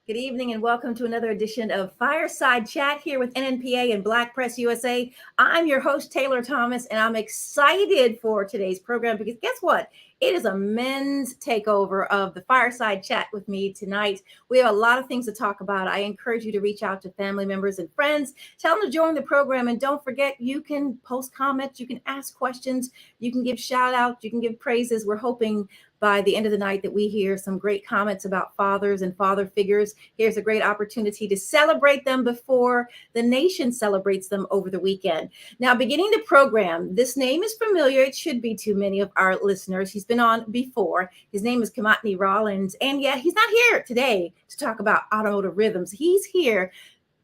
Good evening and welcome to another edition of Fireside Chat here with NNPA and Black Press USA. I'm your host, Taylor Thomas, and I'm excited for today's program because guess what? It is a men's takeover of the Fireside Chat with me tonight. We have a lot of things to talk about. I encourage you to reach out to family members and friends. Tell them to join the program. And don't forget, you can post comments, you can ask questions, you can give shout outs, you can give praises. We're hoping by the end of the night that we hear some great comments about fathers and father figures. Here's a great opportunity to celebrate them before the nation celebrates them over the weekend. Now, beginning the program, this name is familiar. It should be to many of our listeners. He's been on before. His name is Kimatni Rawlins. And yet he's not here today to talk about automotive rhythms. He's here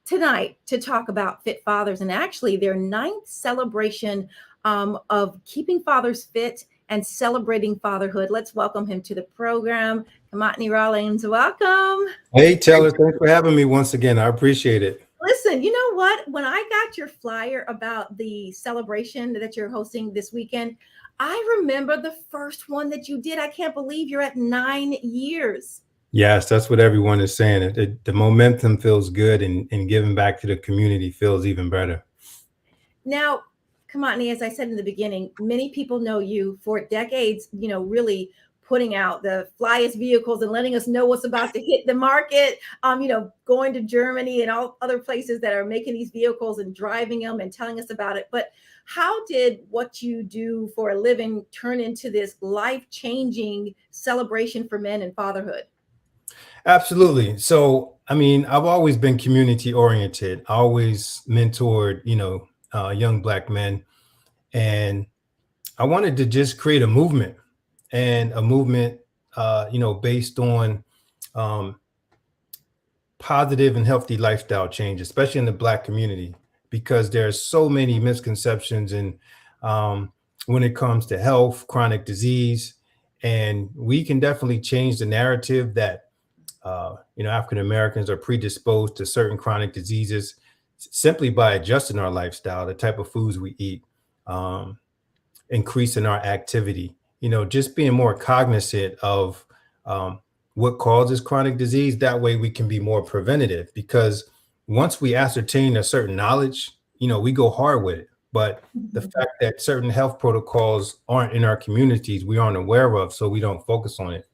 tonight to talk about fit fathers and actually their ninth celebration of keeping fathers fit and celebrating fatherhood. Let's welcome him to the program. Kimatni Rawlins, welcome. Hey, Taylor, thanks for having me once again. I appreciate it. Listen, you know what? When I got your flyer about the celebration that you're hosting this weekend, I remember the first one that you did. I can't believe you're at 9 years. Yes, that's what everyone is saying. The momentum feels good and giving back to the community feels even better. Now, Kimatni, as I said in the beginning, many people know you for decades, really putting out the flyest vehicles and letting us know what's about to hit the market, going to Germany and all other places that are making these vehicles and driving them and telling us about it. But how did what you do for a living turn into this life-changing celebration for men and fatherhood? Absolutely. So, I've always been community oriented. I always mentored, young Black men. And I wanted to just create a movement based on positive and healthy lifestyle change, especially in the Black community, because there's so many misconceptions and when it comes to health, chronic disease, and we can definitely change the narrative that African Americans are predisposed to certain chronic diseases simply by adjusting our lifestyle, the type of foods we eat, increasing our activity, just being more cognizant of what causes chronic disease. That way we can be more preventative, because once we ascertain a certain knowledge, we go hard with it. But the fact that certain health protocols aren't in our communities, we aren't aware of, so we don't focus on it.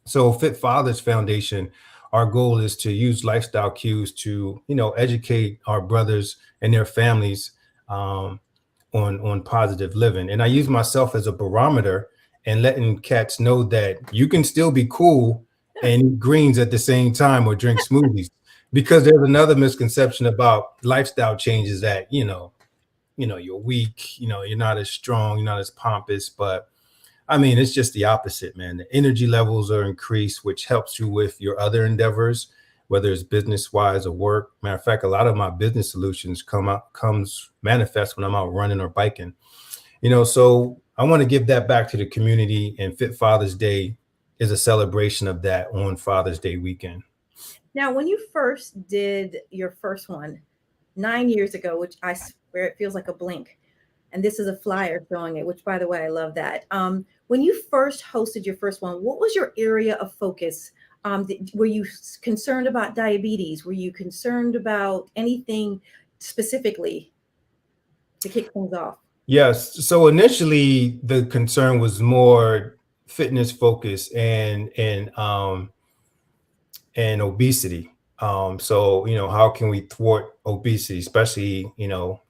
So Fit Fathers Foundation, our goal is to use lifestyle cues to, educate our brothers and their families on positive living. And I use myself as a barometer and letting cats know that you can still be cool and eat greens at the same time or drink smoothies, because there's another misconception about lifestyle changes that, you're weak, you're not as strong, you're not as pompous, but it's just the opposite, man. The energy levels are increased, which helps you with your other endeavors, whether it's business wise or work. Matter of fact, a lot of my business solutions manifest when I'm out running or biking, so I want to give that back to the community, and Fit Father's Day is a celebration of that on Father's Day weekend. Now, when you first did your first one 9 years ago, which I swear it feels like a blink, and this is a flyer showing it, which, by the way, I love that. When you first hosted your first one, what was your area of focus? Were you concerned about diabetes? Were you concerned about anything specifically to kick things off? Yes. So initially, the concern was more fitness focus and obesity. So how can we thwart obesity, especially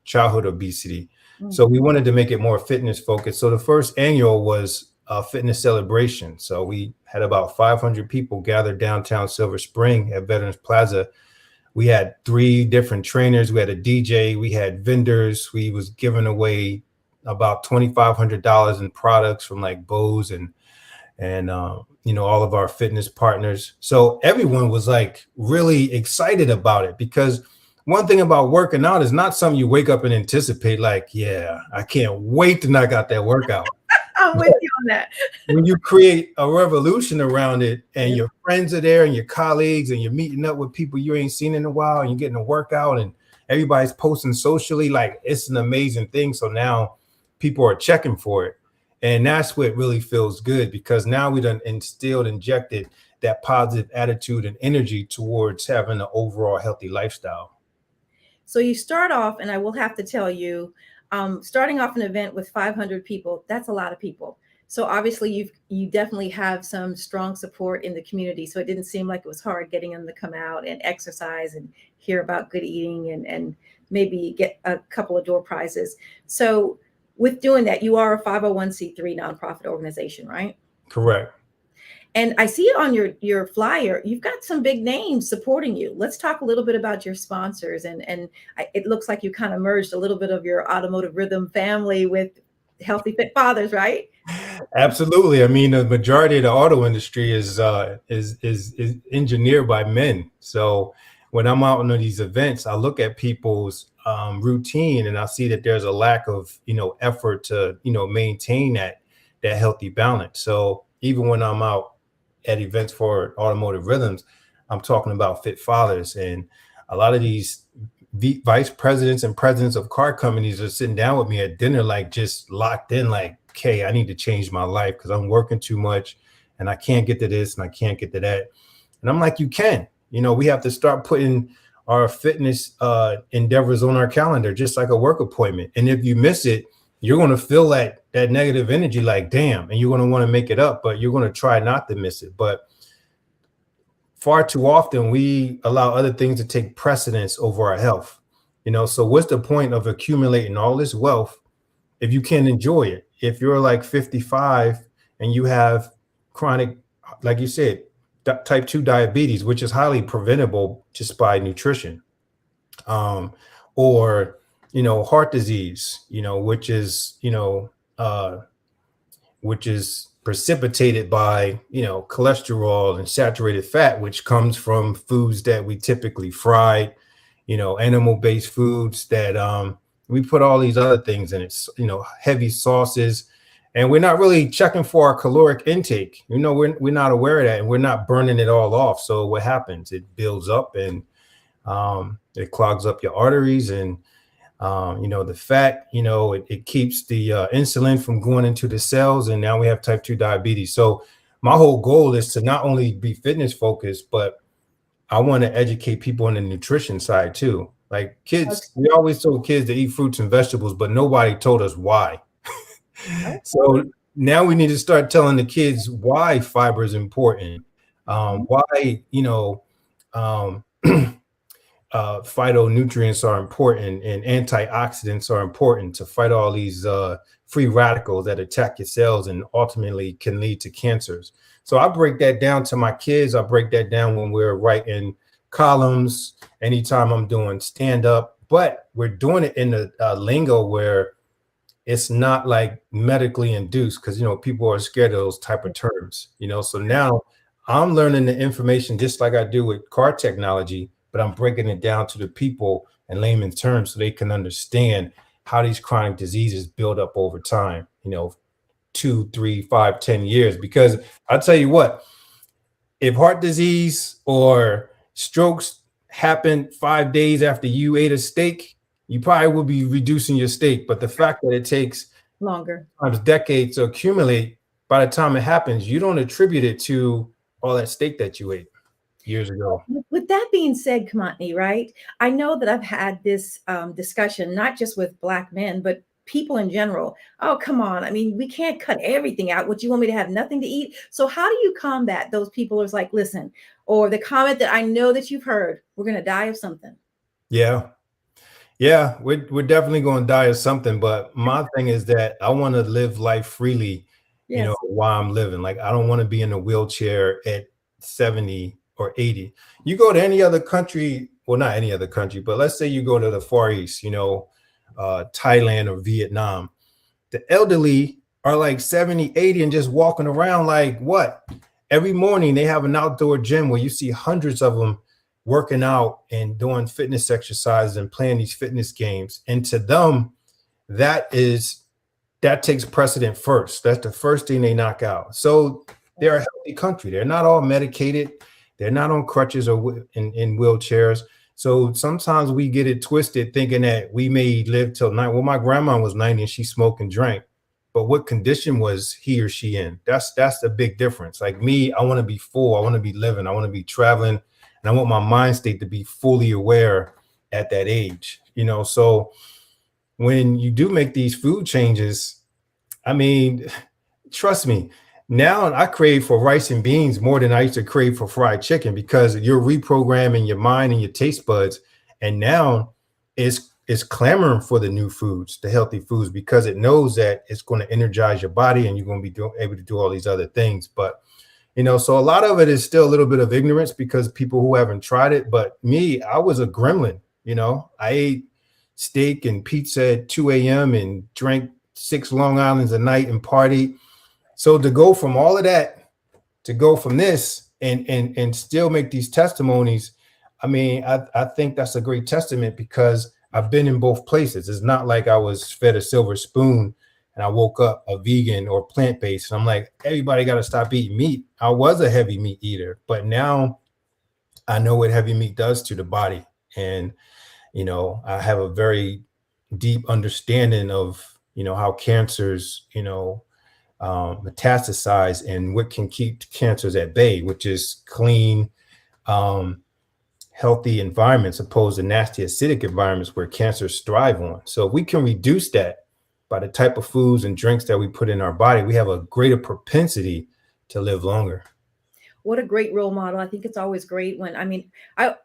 childhood obesity? So we wanted to make it more fitness focused. So the first annual was a fitness celebration. So we had about 500 people gathered downtown Silver Spring at Veterans Plaza. We had 3 different trainers. We had a DJ. We had vendors. We was giving away about $2,500 in products from like Bose and all of our fitness partners. So everyone was like really excited about it, because one thing about working out is not something you wake up and anticipate, like, yeah, I can't wait to knock out that workout. I'm with you on that. When you create a revolution around it and your friends are there and your colleagues and you're meeting up with people you ain't seen in a while and you're getting a workout and everybody's posting socially, like, it's an amazing thing. So now people are checking for it. And that's what really feels good, because now we done injected that positive attitude and energy towards having an overall healthy lifestyle. So you start off, and I will have to tell you, starting off an event with 500 people, that's a lot of people. So obviously you definitely have some strong support in the community. So it didn't seem like it was hard getting them to come out and exercise and hear about good eating and maybe get a couple of door prizes. So with doing that, you are a 501c3 nonprofit organization, right? Correct. And I see on your flyer, you've got some big names supporting you. Let's talk a little bit about your sponsors. And it looks like you kind of merged a little bit of your automotive rhythm family with Healthy Fit Fathers, right? Absolutely. I mean, the majority of the auto industry is engineered by men. So when I'm out on these events, I look at people's routine and I see that there's a lack of, effort to, maintain that healthy balance. So even when I'm out at events for automotive rhythms, I'm talking about fit fathers, and a lot of these vice presidents and presidents of car companies are sitting down with me at dinner, like just locked in, like, okay, I need to change my life because I'm working too much and I can't get to this and I can't get to that. And I'm like, you can, we have to start putting our fitness endeavors on our calendar, just like a work appointment. And if you miss it, you're going to feel that negative energy, like, damn, and you're going to want to make it up, but you're going to try not to miss it. But far too often we allow other things to take precedence over our health. So what's the point of accumulating all this wealth if you can't enjoy it? If you're like 55 and you have chronic, like you said, type 2 diabetes, which is highly preventable just by nutrition, or heart disease, which is precipitated by cholesterol and saturated fat, which comes from foods that we typically fry, animal-based foods that we put all these other things in it, heavy sauces, and we're not really checking for our caloric intake. We're not aware of that, and we're not burning it all off. So what happens? It builds up and it clogs up your arteries, and the fat, it keeps the insulin from going into the cells, and now we have type 2 diabetes. So my whole goal is to not only be fitness focused, but I want to educate people on the nutrition side too. Like kids, we always told kids to eat fruits and vegetables, but nobody told us why. So now we need to start telling the kids why fiber is important, why, phytonutrients are important and antioxidants are important to fight all these free radicals that attack your cells and ultimately can lead to cancers. So I break that down to my kids. I break that down when we're writing columns, anytime I'm doing stand up, but we're doing it in a lingo where it's not like medically induced, because people are scared of those type of terms. So now I'm learning the information just like I do with car technology, but I'm breaking it down to the people in layman's terms so they can understand how these chronic diseases build up over time, 2, 3, 5, 10 years. Because I'll tell you what, if heart disease or strokes happen 5 days after you ate a steak, you probably will be reducing your steak. But the fact that it takes longer, sometimes decades to accumulate, by the time it happens, you don't attribute it to all that steak that you ate years ago. With that being said, Kimatni, right? I know that I've had this discussion, not just with Black men, but people in general. Oh, come on. I mean, we can't cut everything out. What, you want me to have nothing to eat? So how do you combat those people who's like, listen, or the comment that I know that you've heard, we're going to die of something? Yeah. Yeah, we're definitely going to die of something. But my thing is that I want to live life freely, Yes. while I'm living. Like, I don't want to be in a wheelchair at 70 or 80. You go to any other country, well, not any other country, but let's say you go to the Far East, Thailand or Vietnam. The elderly are like 70, 80 and just walking around like what? Every morning they have an outdoor gym where you see hundreds of them working out and doing fitness exercises and playing these fitness games. And to them, that takes precedent first. That's the first thing they knock out. So they're a healthy country. They're not all medicated. They're not on crutches or in wheelchairs. So sometimes we get it twisted thinking that we may live till 90. Well, my grandma was 90 and she smoked and drank. but what condition was he or she in? That's the big difference. Like me, I want to be full, I want to be living, I want to be traveling, and I want my mind state to be fully aware at that age, you know. So when you do make these food changes, I mean, trust me, now I crave for rice and beans more than I used to crave for fried chicken, because you're reprogramming your mind and your taste buds. And now it's clamoring for the new foods, the healthy foods, because it knows that it's going to energize your body and you're going to be able to do all these other things. But, you know, so a lot of it is still a little bit of ignorance because people who haven't tried it. But me, I was a gremlin, you know, I ate steak and pizza at 2 a.m. and drank 6 Long Islands a night and partied. So to go from all of that to go from this and still make these testimonies, I mean, I think that's a great testament, because I've been in both places. It's not like I was fed a silver spoon and I woke up a vegan or plant-based. And I'm like, everybody got to stop eating meat. I was a heavy meat eater, but now I know what heavy meat does to the body. And, you know, I have a very deep understanding of, you know, how cancers, you know, metastasize and what can keep cancers at bay, which is clean, healthy environments opposed to nasty acidic environments where cancers thrive on. So if we can reduce that by the type of foods and drinks that we put in our body, we have a greater propensity to live longer. What a great role model. I think it's always great when, I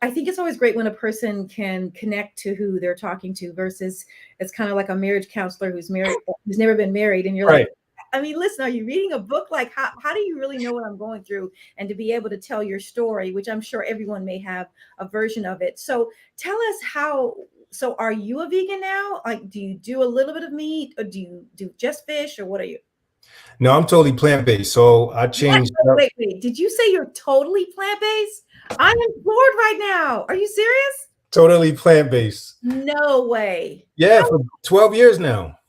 think it's always great when a person can connect to who they're talking to, versus it's kind of like a marriage counselor who's married, who's never been married. And you're Right. like, I mean, listen, are you reading a book? Like, how do you really know what I'm going through? And to be able to tell your story, which I'm sure everyone may have a version of it. So tell us so are you a vegan now? Like, do you do a little bit of meat, or do you do just fish, or what are you? No, I'm totally plant-based. So I changed up. Wait. Did you say you're totally plant-based? I'm floored right now. Are you serious? Totally plant-based. No way. Yeah, for 12 years now.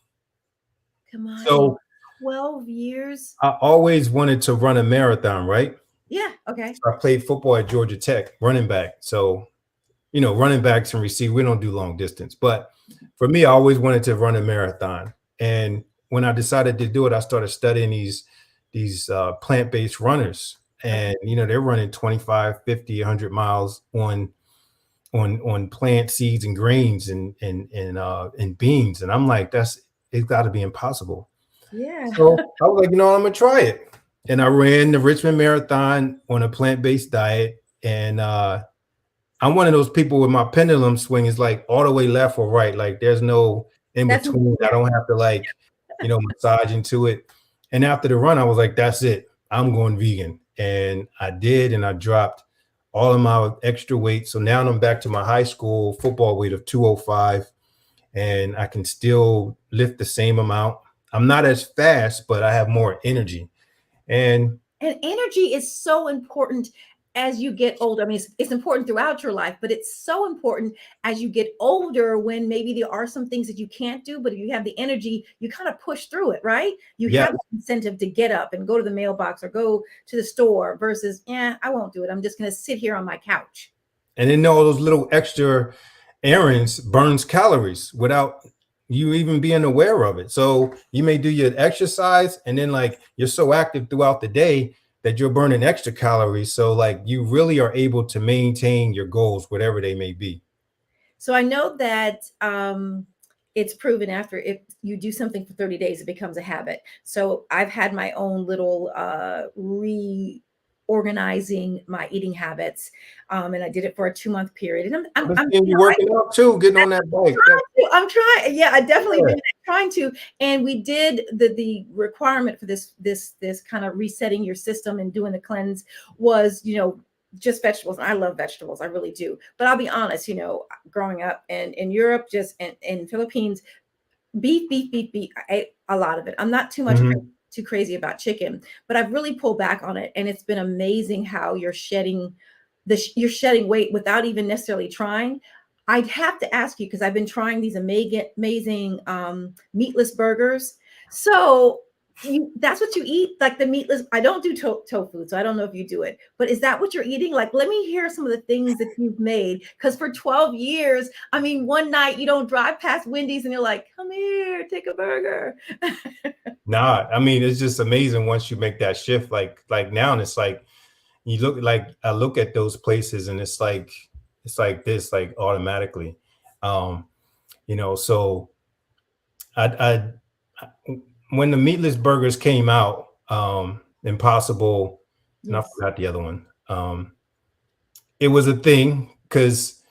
Come on. So 12 years. I always wanted to run a marathon, right? Yeah. Okay. So I played football at Georgia Tech, running back. So, you know, running backs and receive, we don't do long distance. But for me, I always wanted to run a marathon. And when I decided to do it, I started studying these plant-based runners. And, you know, they're running 25, 50, 100 miles on plant seeds and grains and beans. And I'm like, it's got to be impossible. Yeah. So I was like, you know, I'm gonna try it. And I ran the Richmond Marathon on a plant-based diet. And I'm one of those people with my pendulum swing is like all the way left or right. Like there's no in between. I don't have to like, you know, massage into it. And after the run, I was like, that's it. I'm going vegan. And I did, and I dropped all of my extra weight. So now I'm back to my high school football weight of 205, and I can still lift the same amount. I'm not as fast, but I have more energy. And energy is so important as you get older. I mean, it's important throughout your life, but it's so important as you get older, when maybe there are some things that you can't do, but if you have the energy, you kind of push through it, right? You have the incentive to get up and go to the mailbox or go to the store, versus, I won't do it. I'm just going to sit here on my couch. And then all those little extra errands burns calories without you even being aware of it. So you may do your exercise, and then like you're so active throughout the day that you're burning extra calories. So like you really are able to maintain your goals, whatever they may be. So I know that it's proven after if you do something for 30 days, it becomes a habit. So I've had my own little reorganizing my eating habits, and I did it for a 2-month period. And I'm working out too, getting on that bike. I'm trying. Yeah, I definitely been trying to. And we did the requirement for this kind of resetting your system and doing the cleanse was, you know, just vegetables. And I love vegetables. I really do. But I'll be honest, you know, growing up in Europe, just in Philippines, beef. I ate a lot of it. I'm not too much too crazy about chicken, but I've really pulled back on it. And it's been amazing how you're shedding weight without even necessarily trying. I'd have to ask you, because I've been trying these amazing meatless burgers. So That's what you eat, like the meatless. I don't do tofu, so I don't know if you do it, but is that what you're eating? Like, let me hear some of the things that you've made, because for 12 years, I mean, one night you don't drive past Wendy's and you're like, come here, take a burger. Nah, I mean, it's just amazing once you make that shift. Like now, and it's like you look like I look at those places, and it's like this, like automatically. Um, so I when the meatless burgers came out, Impossible, and I Yes. forgot the other one. It was a thing because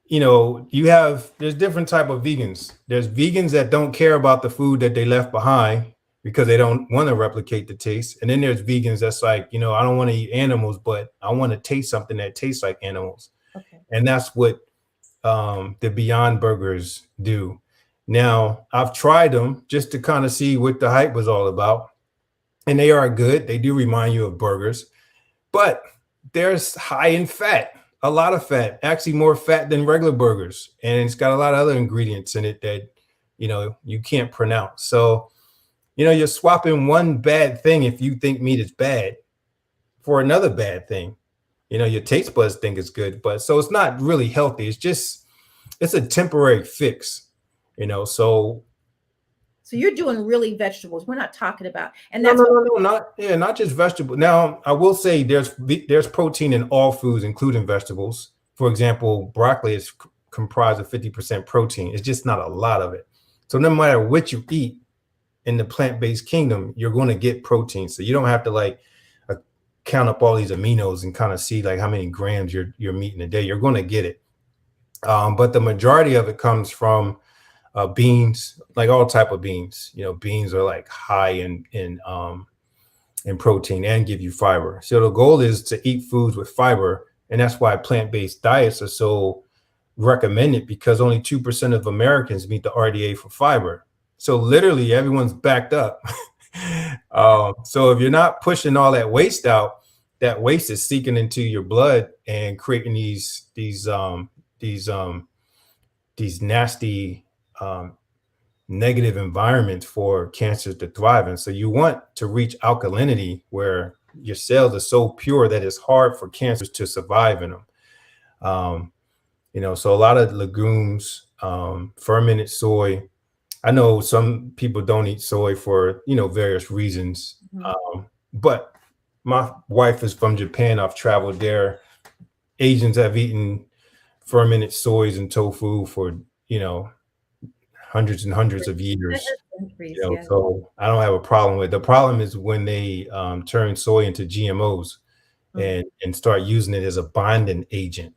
there's different type of vegans. There's vegans that don't care about the food that they left behind because they don't want to replicate the taste. And then there's vegans that's like, I don't want to eat animals, but I want to taste something that tastes like animals. Okay. And that's what the Beyond Burgers do. Now, I've tried them just to kind of see what the hype was all about. And they are good. They do remind you of burgers, but there's high in fat, a lot of fat, actually more fat than regular burgers. And it's got a lot of other ingredients in it that, you can't pronounce. So, you're swapping one bad thing if you think meat is bad for another bad thing. Your taste buds think it's good, but so it's not really healthy. It's a temporary fix, so you're doing really vegetables. We're not talking about, and no, that's no, no, no, not just vegetable. Now, I will say there's protein in all foods, including vegetables. For example, broccoli is comprised of 50% protein. It's just not a lot of it. So no matter what you eat in the plant-based kingdom, you're going to get protein. So you don't have to count up all these aminos and kind of see like how many grams you're meeting a day. You're going to get it. But the majority of it comes from beans, like all type of beans. Beans are like high in protein and give you fiber. So the goal is to eat foods with fiber, and that's why plant-based diets are so recommended, because only 2% of Americans meet the RDA for fiber. So literally everyone's backed up. So if you're not pushing all that waste out, that waste is seeping into your blood and creating these nasty negative environments for cancers to thrive in. So you want to reach alkalinity where your cells are so pure that it's hard for cancers to survive in them. So a lot of legumes, fermented soy. I know some people don't eat soy for, various reasons. But my wife is from Japan. I've traveled there. Asians have eaten fermented soys and tofu for, hundreds and hundreds of years. So I don't have a problem with it. The problem is when they turn soy into GMOs and start using it as a binding agent,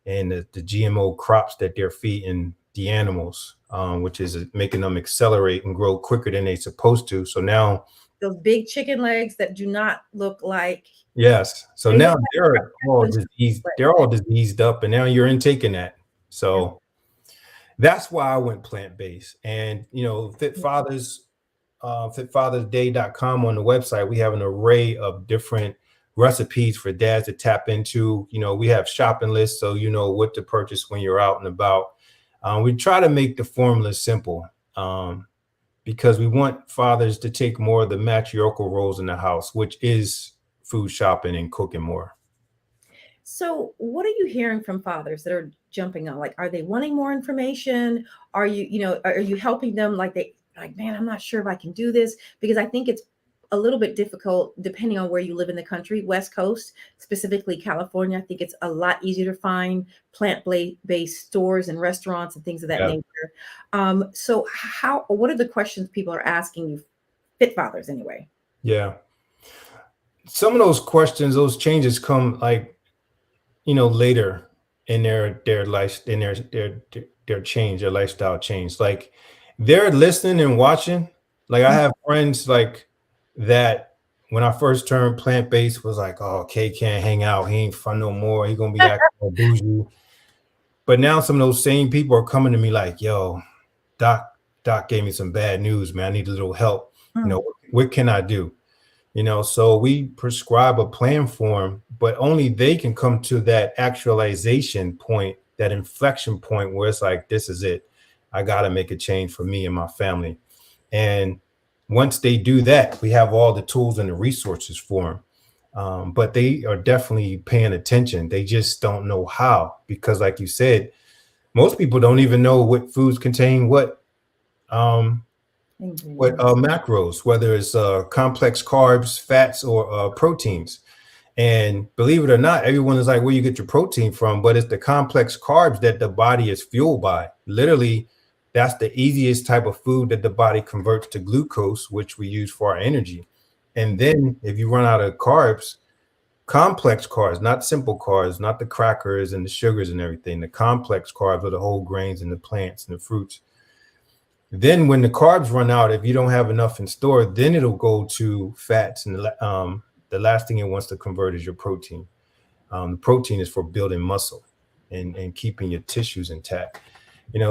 and the GMO crops that they're feeding the animals, which is making them accelerate and grow quicker than they're supposed to. So now those big chicken legs that do not look like. Yes. So now they're all diseased. They're all diseased up, and now you're intaking that. So that's why I went plant-based. And Fit Fathers, fitfathersday.com on the website, we have an array of different recipes for dads to tap into. We have shopping lists, so you know what to purchase when you're out and about. We try to make the formula simple, because we want fathers to take more of the matriarchal roles in the house, which is food shopping and cooking more. So what are you hearing from fathers that are jumping on? Like, are they wanting more information? Are you helping them? Like, man, I'm not sure if I can do this, because I think it's a little bit difficult depending on where you live in the country. West Coast, specifically California, I think it's a lot easier to find plant-based stores and restaurants and things of that nature. So what are the questions people are asking you, Fit Fathers anyway? Yeah. Some of those questions, those changes come later in their life, in their change, their lifestyle change. Like, they're listening and watching. Like, I have friends like that when I first turned plant-based was like, oh, K can't hang out. He ain't fun no more. He gonna be acting all bougie. But now some of those same people are coming to me like, yo, Doc gave me some bad news, man. I need a little help. What can I do? So we prescribe a plan for them, but only they can come to that actualization point, that inflection point where it's like, this is it. I got to make a change for me and my family. And once they do that, we have all the tools and the resources for them. But they are definitely paying attention. They just don't know how, because like you said, most people don't even know what foods contain um, what Ingredients. macros, whether it's complex carbs, fats, or proteins. And believe it or not, everyone is like, where you get your protein from? But it's the complex carbs that the body is fueled by. Literally, that's the easiest type of food that the body converts to glucose, which we use for our energy. And then if you run out of carbs, complex carbs, not simple carbs, not the crackers and the sugars and everything, the complex carbs are the whole grains and the plants and the fruits. Then when the carbs run out, if you don't have enough in store, then it'll go to fats. And the last thing it wants to convert is your protein. The protein is for building muscle and keeping your tissues intact.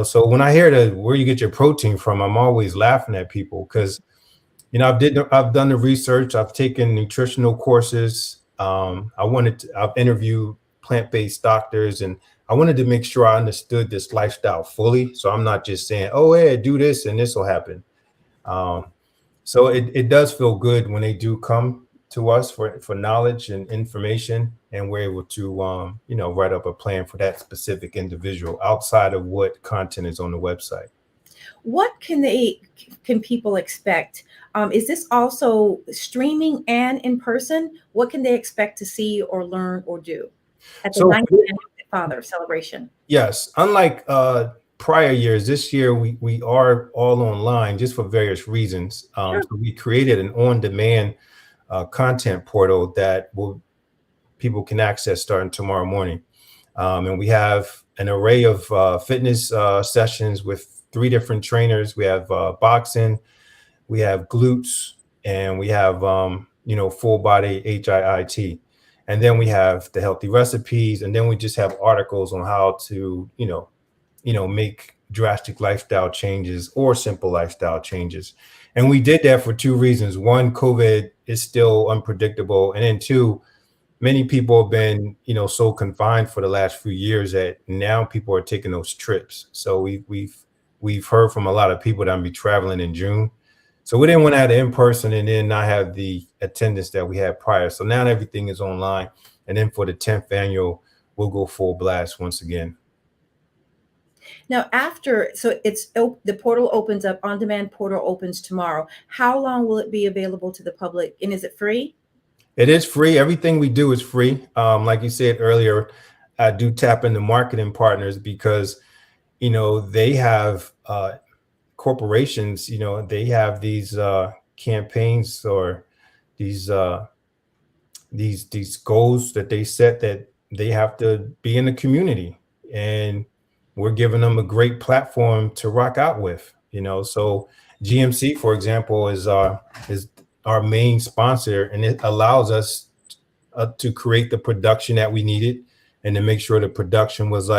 So when I hear that where you get your protein from, I'm always laughing at people because, I've done the research. I've taken nutritional courses. I've interviewed plant-based doctors, and I wanted to make sure I understood this lifestyle fully. So I'm not just saying, oh, hey, do this and this will happen. So it does feel good when they do come to us for knowledge and information, and we're able to, write up a plan for that specific individual outside of what content is on the website. What can people expect? Is this also streaming and in person? What can they expect to see or learn or do at the So 90th Father celebration? yes, unlike prior years, this year we are all online just for various reasons. Sure. So we created an on-demand content portal that people can access starting tomorrow morning. And we have an array of fitness sessions with 3 different trainers. We have boxing, we have glutes, and we have full body HIIT. And then we have the healthy recipes, and then we just have articles on how to make drastic lifestyle changes or simple lifestyle changes. And we did that for 2 reasons. One, COVID is still unpredictable, and then 2, many people have been so confined for the last few years that now people are taking those trips. So we've heard from a lot of people that I'm be traveling in June. So we didn't want to have it in person and then not have the attendance that we had prior. So now everything is online. And then for the 10th annual, we'll go full blast once again. Now, the portal opens up, on-demand portal opens tomorrow. How long will it be available to the public? And is it free? It is free. Everything we do is free. Like you said earlier, I do tap into marketing partners because, they have corporations, they have these campaigns or these goals that they set that they have to be in the community, and we're giving them a great platform to rock out with. So GMC, for example, is our main sponsor, and it allows us to create the production that we needed and to make sure the production was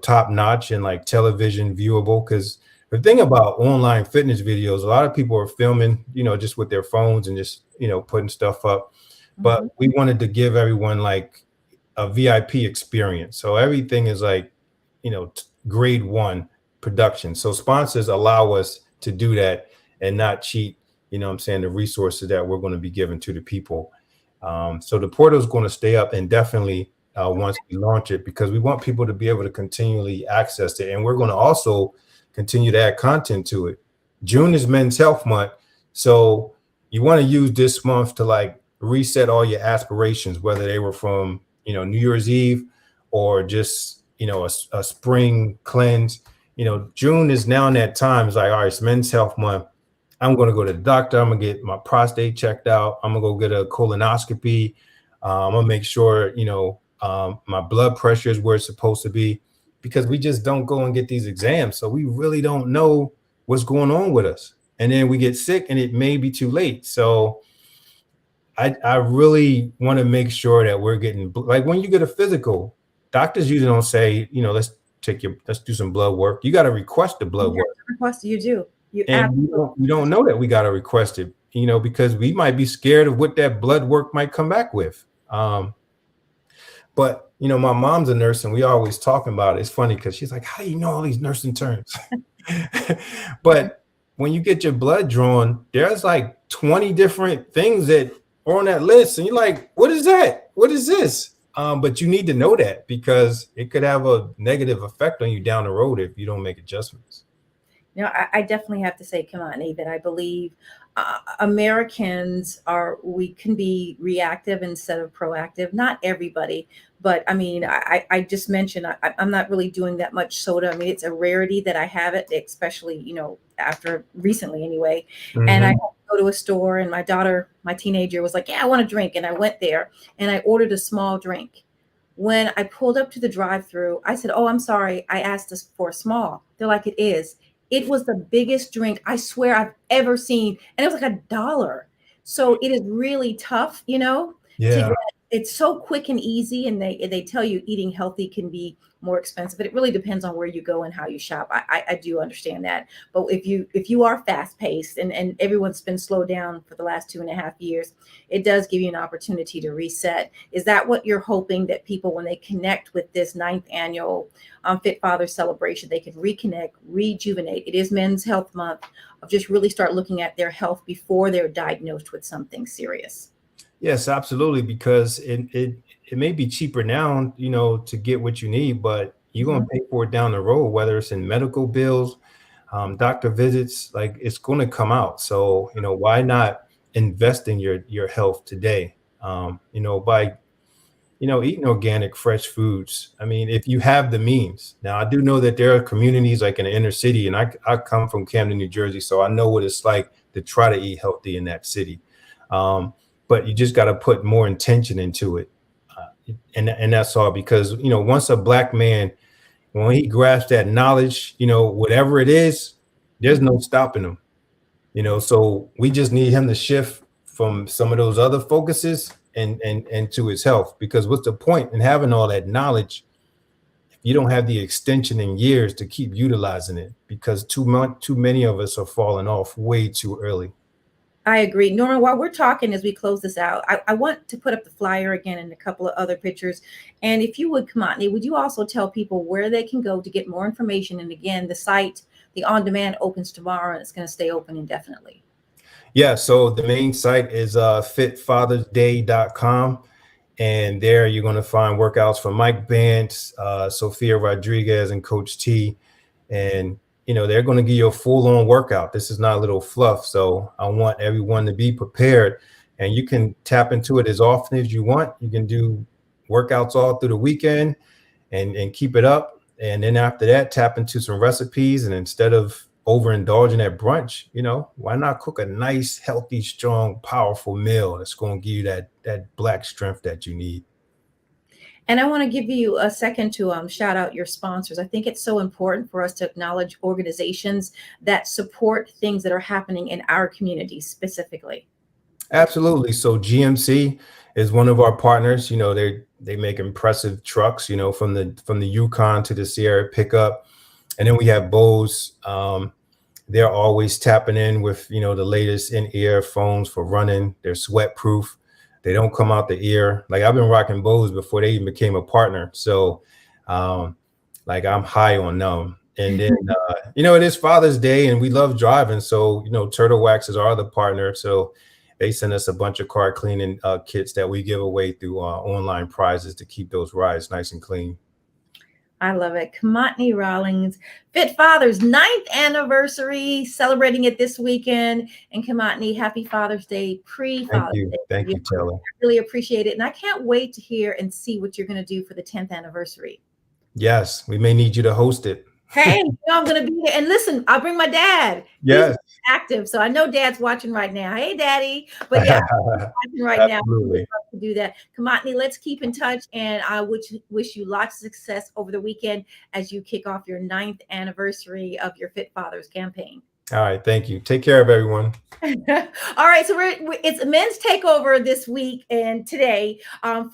top notch and like television viewable. Because the thing about online fitness videos, a lot of people are filming, just with their phones and just, putting stuff up. But we wanted to give everyone like a VIP experience. So everything is grade 1 production. So sponsors allow us to do that and not cheat, the resources that we're going to be giving to the people. So the portal is going to stay up indefinitely once we launch it, because we want people to be able to continually access it. And we're going to also continue to add content to it. June is Men's Health Month. So you want to use this month to reset all your aspirations, whether they were from, New Year's Eve or just, a spring cleanse. June is now in that time. It's like, all right, it's Men's Health Month. I'm going to go to the doctor. I'm going to get my prostate checked out. I'm going to go get a colonoscopy. I'm going to make sure, my blood pressure is where it's supposed to be, because we just don't go and get these exams. So we really don't know what's going on with us. And then we get sick and it may be too late. So I really want to make sure that we're getting, like when you get a physical, doctors usually don't say, let's do some blood work. You got to request the blood work. Request, you do. And we don't know that we got to request it, because we might be scared of what that blood work might come back with. But, my mom's a nurse and we always talking about it. It's funny because she's like, how do you know all these nursing terms? But when you get your blood drawn, there's like 20 different things that are on that list. And you're like, what is that? What is this? But you need to know that because it could have a negative effect on you down the road if you don't make adjustments. I definitely have to say, Kimatni, that I believe Americans we can be reactive instead of proactive. Not everybody, but I mean, I just mentioned I'm not really doing that much soda. I mean, it's a rarity that I have it, especially, after recently anyway. And I Hmm. go to a store and my daughter, my teenager, was like, yeah, I want a drink. And I went there and I ordered a small drink. When I pulled up to the drive-through, I said, "Oh, I'm sorry. I asked us for a small." They're like, "It is." It was the biggest drink I swear I've ever seen, and it was like $1. So it is really tough, to get. Yeah. It's so quick and easy, and they tell you eating healthy can be more expensive, but it really depends on where you go and how you shop. I do understand that, but if you are fast paced and everyone's been slowed down for the last 2.5 years, it does give you an opportunity to reset. Is that what you're hoping, that people, when they connect with this ninth annual Fit Father celebration, they can reconnect, rejuvenate? It is Men's Health Month, of just really start looking at their health before they're diagnosed with something serious. Yes, absolutely. Because it may be cheaper now, to get what you need, but you're gonna Mhm. pay for it down the road, whether it's in medical bills, doctor visits, like it's gonna come out. So, why not invest in your health today? By eating organic, fresh foods. I mean, if you have the means. Now, I do know that there are communities like in the inner city, and I come from Camden, New Jersey, so I know what it's like to try to eat healthy in that city. Um, but you just got to put more intention into it. And that's all because, once a black man, when he grasps that knowledge, whatever it is, there's no stopping him. So we just need him to shift from some of those other focuses and to his health, because what's the point in having all that knowledge if you don't have the extension in years to keep utilizing it, because too many of us are falling off way too early. I agree. Norman, while we're talking, as we close this out, I want to put up the flyer again and a couple of other pictures. And if you would, Kamatni, would you also tell people where they can go to get more information? And again, the site, the on demand, opens tomorrow and it's going to stay open indefinitely. Yeah, so the main site is fitfathersday.com. And there you're going to find workouts from Mike Bance, Sophia Rodriguez, and Coach T. And, they're going to give you a full on workout. This is not a little fluff. So I want everyone to be prepared. And you can tap into it as often as you want. You can do workouts all through the weekend and keep it up. And then after that, tap into some recipes. And instead of overindulging at brunch, why not cook a nice, healthy, strong, powerful meal that's going to give you that black strength that you need. And I want to give you a second to shout out your sponsors. I think it's so important for us to acknowledge organizations that support things that are happening in our communities specifically. Absolutely. So GMC is one of our partners. They make impressive trucks, from the Yukon to the Sierra pickup. And then we have Bose. They're always tapping in with, the latest in-ear phones for running. They're sweat proof. They don't come out the ear. Like I've been rocking Bose before they even became a partner. So like I'm high on them. And then it is Father's Day and we love driving. So, Turtle Wax is our other partner. So they send us a bunch of car cleaning kits that we give away through online prizes to keep those rides nice and clean. I love it. Kimatni Rawlins, Fit Father's ninth anniversary, celebrating it this weekend. And Kimatni, happy Father's Day, Thank pre-Father's you. Day. Thank you, I Taylor. really appreciate it. And I can't wait to hear and see what you're going to do for the 10th anniversary. Yes, we may need you to host it. Hey, I'm going to be there. And listen, I'll bring my dad. He's Yes. active. So I know dad's watching right now. Hey, daddy. But yeah, watching right now. We would Absolutely. love to do that. Kamatni, let's keep in touch. And I wish you lots of success over the weekend as you kick off your ninth anniversary of your Fit Fathers campaign. All right. Thank you. Take care of everyone. All right, so it's a men's takeover this week and today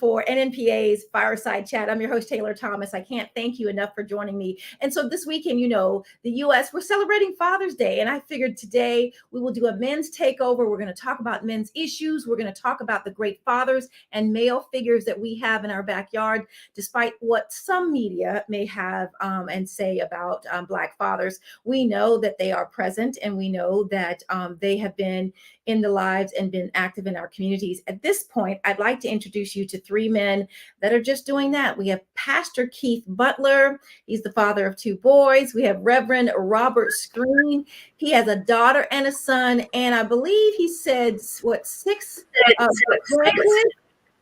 for NNPA's Fireside Chat. I'm your host, Taylor Thomas. I can't thank you enough for joining me. And so this weekend, the U.S., we're celebrating Father's Day. And I figured today we will do a men's takeover. We're going to talk about men's issues. We're going to talk about the great fathers and male figures that we have in our backyard, despite what some media may have and say about Black fathers. We know that they are present present, and we know that they have been in the lives and been active in our communities. At this point, I'd like to introduce you to three men that are just doing that. We have Pastor Keith Butler. He's the father of two boys. We have Reverend Robert Screen. He has a daughter and a son, and I believe he said, six grandkids?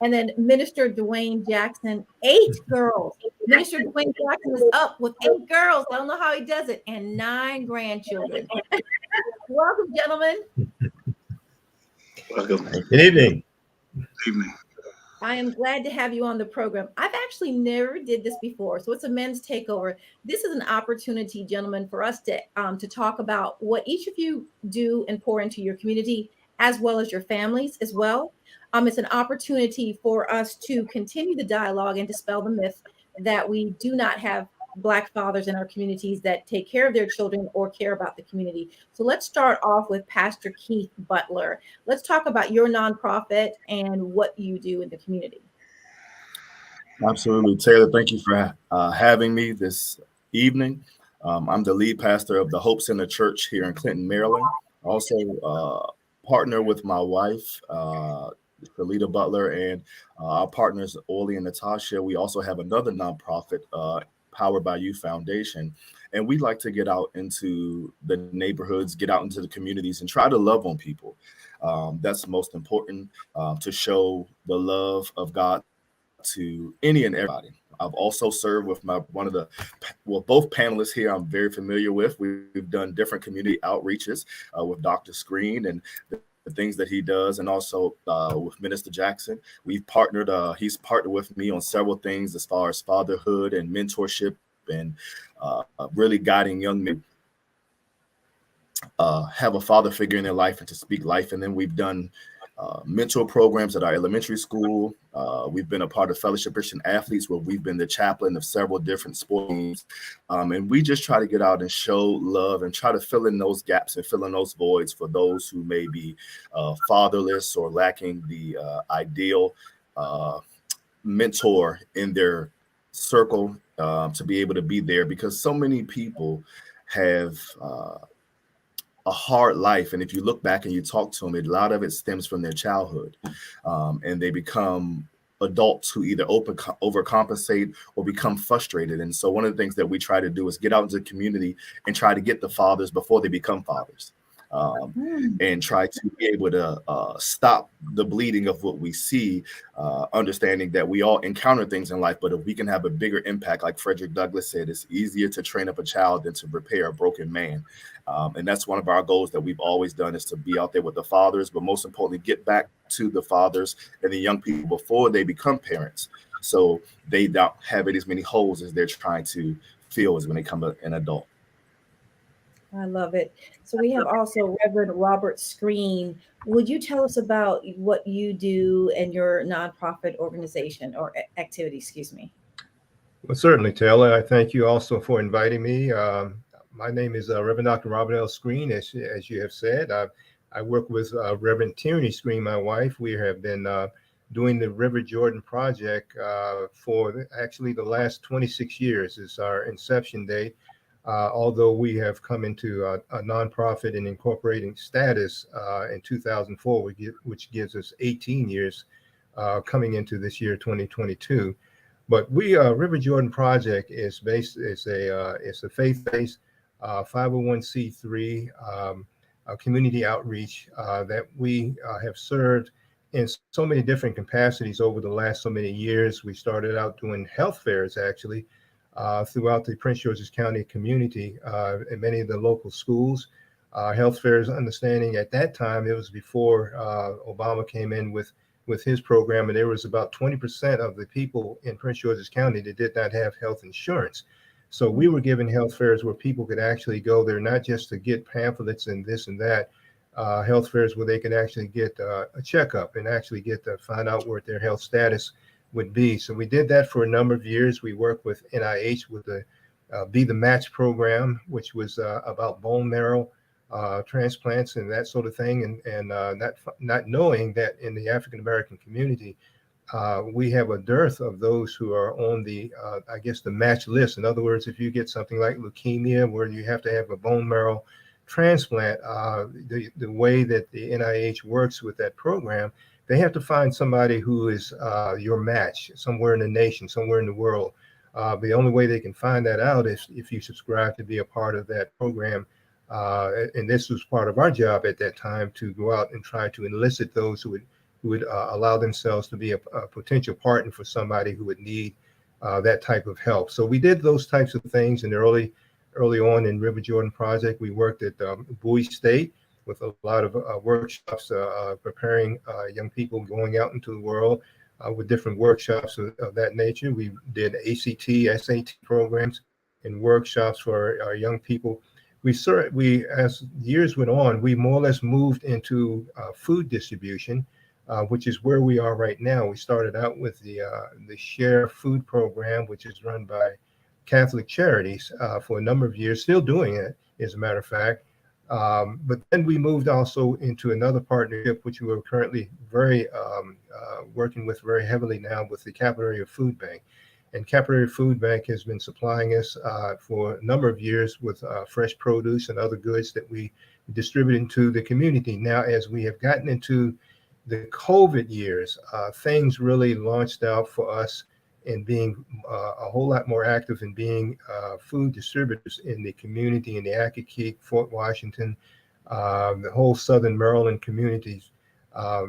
And then Minister Dwayne Jackson, 8 girls. Minister Dwayne Jackson is up with 8 girls. I don't know how he does it, and 9 grandchildren. Welcome, gentlemen. Welcome. Good evening. Good evening. I am glad to have you on the program. I've actually never did this before, so it's a men's takeover. This is an opportunity, gentlemen, for us to talk about what each of you do and pour into your community, as well as your families as well. It's an opportunity for us to continue the dialogue and dispel the myth that we do not have Black fathers in our communities that take care of their children or care about the community. So let's start off with Pastor Keith Butler. Let's talk about your nonprofit and what you do in the community. Absolutely. Taylor, thank you for having me this evening. I'm the lead pastor of the Hope Center Church here in Clinton, Maryland. Also partner with my wife, Shalita Butler, and our partners, Oli and Natasha. We also have another nonprofit, Powered by You Foundation. And we like to get out into the neighborhoods, get out into the communities, and try to love on people. That's most important, to show the love of God to any and everybody. I've also served with both panelists here I'm very familiar with. We've done different community outreaches with Dr. Screen and the things that he does, and also with Minister Jackson. We've partnered, he's partnered with me on several things as far as fatherhood and mentorship and really guiding young men have a father figure in their life and to speak life. And then we've done mentor programs at our elementary school. We've been a part of Fellowship Christian Athletes, where we've been the chaplain of several different sports teams. And we just try to get out and show love and try to fill in those gaps and fill in those voids for those who may be fatherless or lacking the ideal mentor in their circle to be able to be there, because so many people have a hard life. And if you look back and you talk to them, a lot of it stems from their childhood. And they become adults who either overcompensate or become frustrated. And so one of the things that we try to do is get out into the community and try to get the fathers before they become fathers. And try to be able to stop the bleeding of what we see, understanding that we all encounter things in life, but if we can have a bigger impact, like Frederick Douglass said, it's easier to train up a child than to repair a broken man. And that's one of our goals that we've always done, is to be out there with the fathers, but most importantly, get back to the fathers and the young people before they become parents, so they don't have as many holes as they're trying to fill as when they become an adult. I love it. So we have also Reverend Robert Screen. Would you tell us about what you do and your nonprofit organization or activity, excuse me? Well, certainly, Taylor. I thank you also for inviting me. My name is Reverend Dr. Robert L. Screen, as you have said. I work with Reverend Tierney Screen, my wife. We have been doing the River Jordan Project for actually the last 26 years is our inception date. Although we have come into a nonprofit and incorporating status in 2004, which gives us 18 years coming into this year, 2022. But River Jordan Project is it's a faith-based 501c3 community outreach that we have served in so many different capacities over the last so many years. We started out doing health fairs, actually, throughout the Prince George's County community and many of the local schools. Health fairs, understanding at that time, it was before Obama came in with his program, and there was about 20% of the people in Prince George's County that did not have health insurance. So we were given health fairs where people could actually go there, not just to get pamphlets and this and that, health fairs where they could actually get a checkup and actually get to find out what their health status would be. So we did that for a number of years. We worked with NIH with the Be the Match program, which was about bone marrow transplants and that sort of thing, and not knowing that in the African American community, we have a dearth of those who are on the, the match list. In other words, if you get something like leukemia, where you have to have a bone marrow transplant, the way that the NIH works with that program, they have to find somebody who is your match somewhere in the nation, somewhere in the world. The only way they can find that out is if you subscribe to be a part of that program. And this was part of our job at that time, to go out and try to enlist those who would allow themselves to be a potential partner for somebody who would need that type of help. So we did those types of things in early on in River Jordan Project. We worked at Bowie State with a lot of workshops, preparing young people going out into the world with different workshops of that nature. We did ACT, SAT programs and workshops for our young people. As years went on, we more or less moved into food distribution, which is where we are right now. We started out with the Share Food program, which is run by Catholic Charities for a number of years, still doing it, as a matter of fact. But then we moved also into another partnership, which we're currently working with very heavily now, with the Capital Area Food Bank. And Capital Area Food Bank has been supplying us for a number of years with fresh produce and other goods that we distribute into the community. Now, as we have gotten into the COVID years, things really launched out for us in being a whole lot more active in being food distributors in the community, in the Ajaye, Fort Washington, the whole Southern Maryland communities. I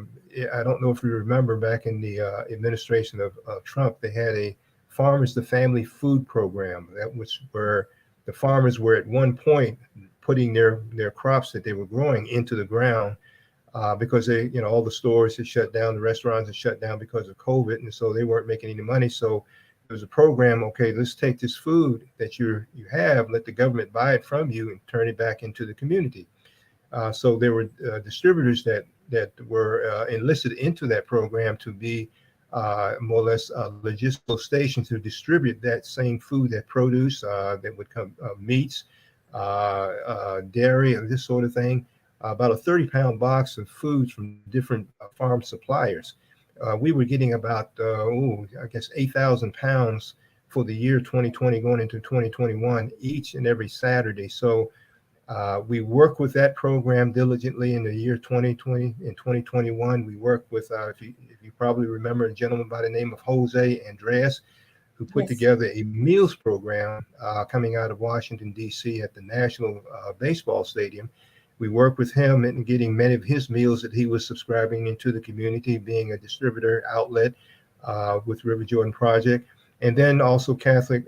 don't know if you remember, back in the administration of Trump, they had a Farmers to Family Food program. That was where the farmers were at one point putting their crops that they were growing into the ground, because all the stores had shut down, the restaurants had shut down because of COVID, and so they weren't making any money. So there was a program. Okay, let's take this food that you have, let the government buy it from you, and turn it back into the community. So there were distributors that were enlisted into that program to be more or less a logistical station to distribute that same food, that produce that would come, meats, dairy, and this sort of thing. About a 30-pound box of foods from different farm suppliers. We were getting about, I guess, 8,000 pounds for the year 2020 going into 2021 each and every Saturday. So we work with that program diligently in the year 2020 and 2021. We worked with, if you probably remember, a gentleman by the name of Jose Andres, who put together a meals program coming out of Washington, D.C. at the National Baseball Stadium. We worked with him in getting many of his meals that he was subscribing into the community, being a distributor outlet with River Jordan Project, and then also Catholic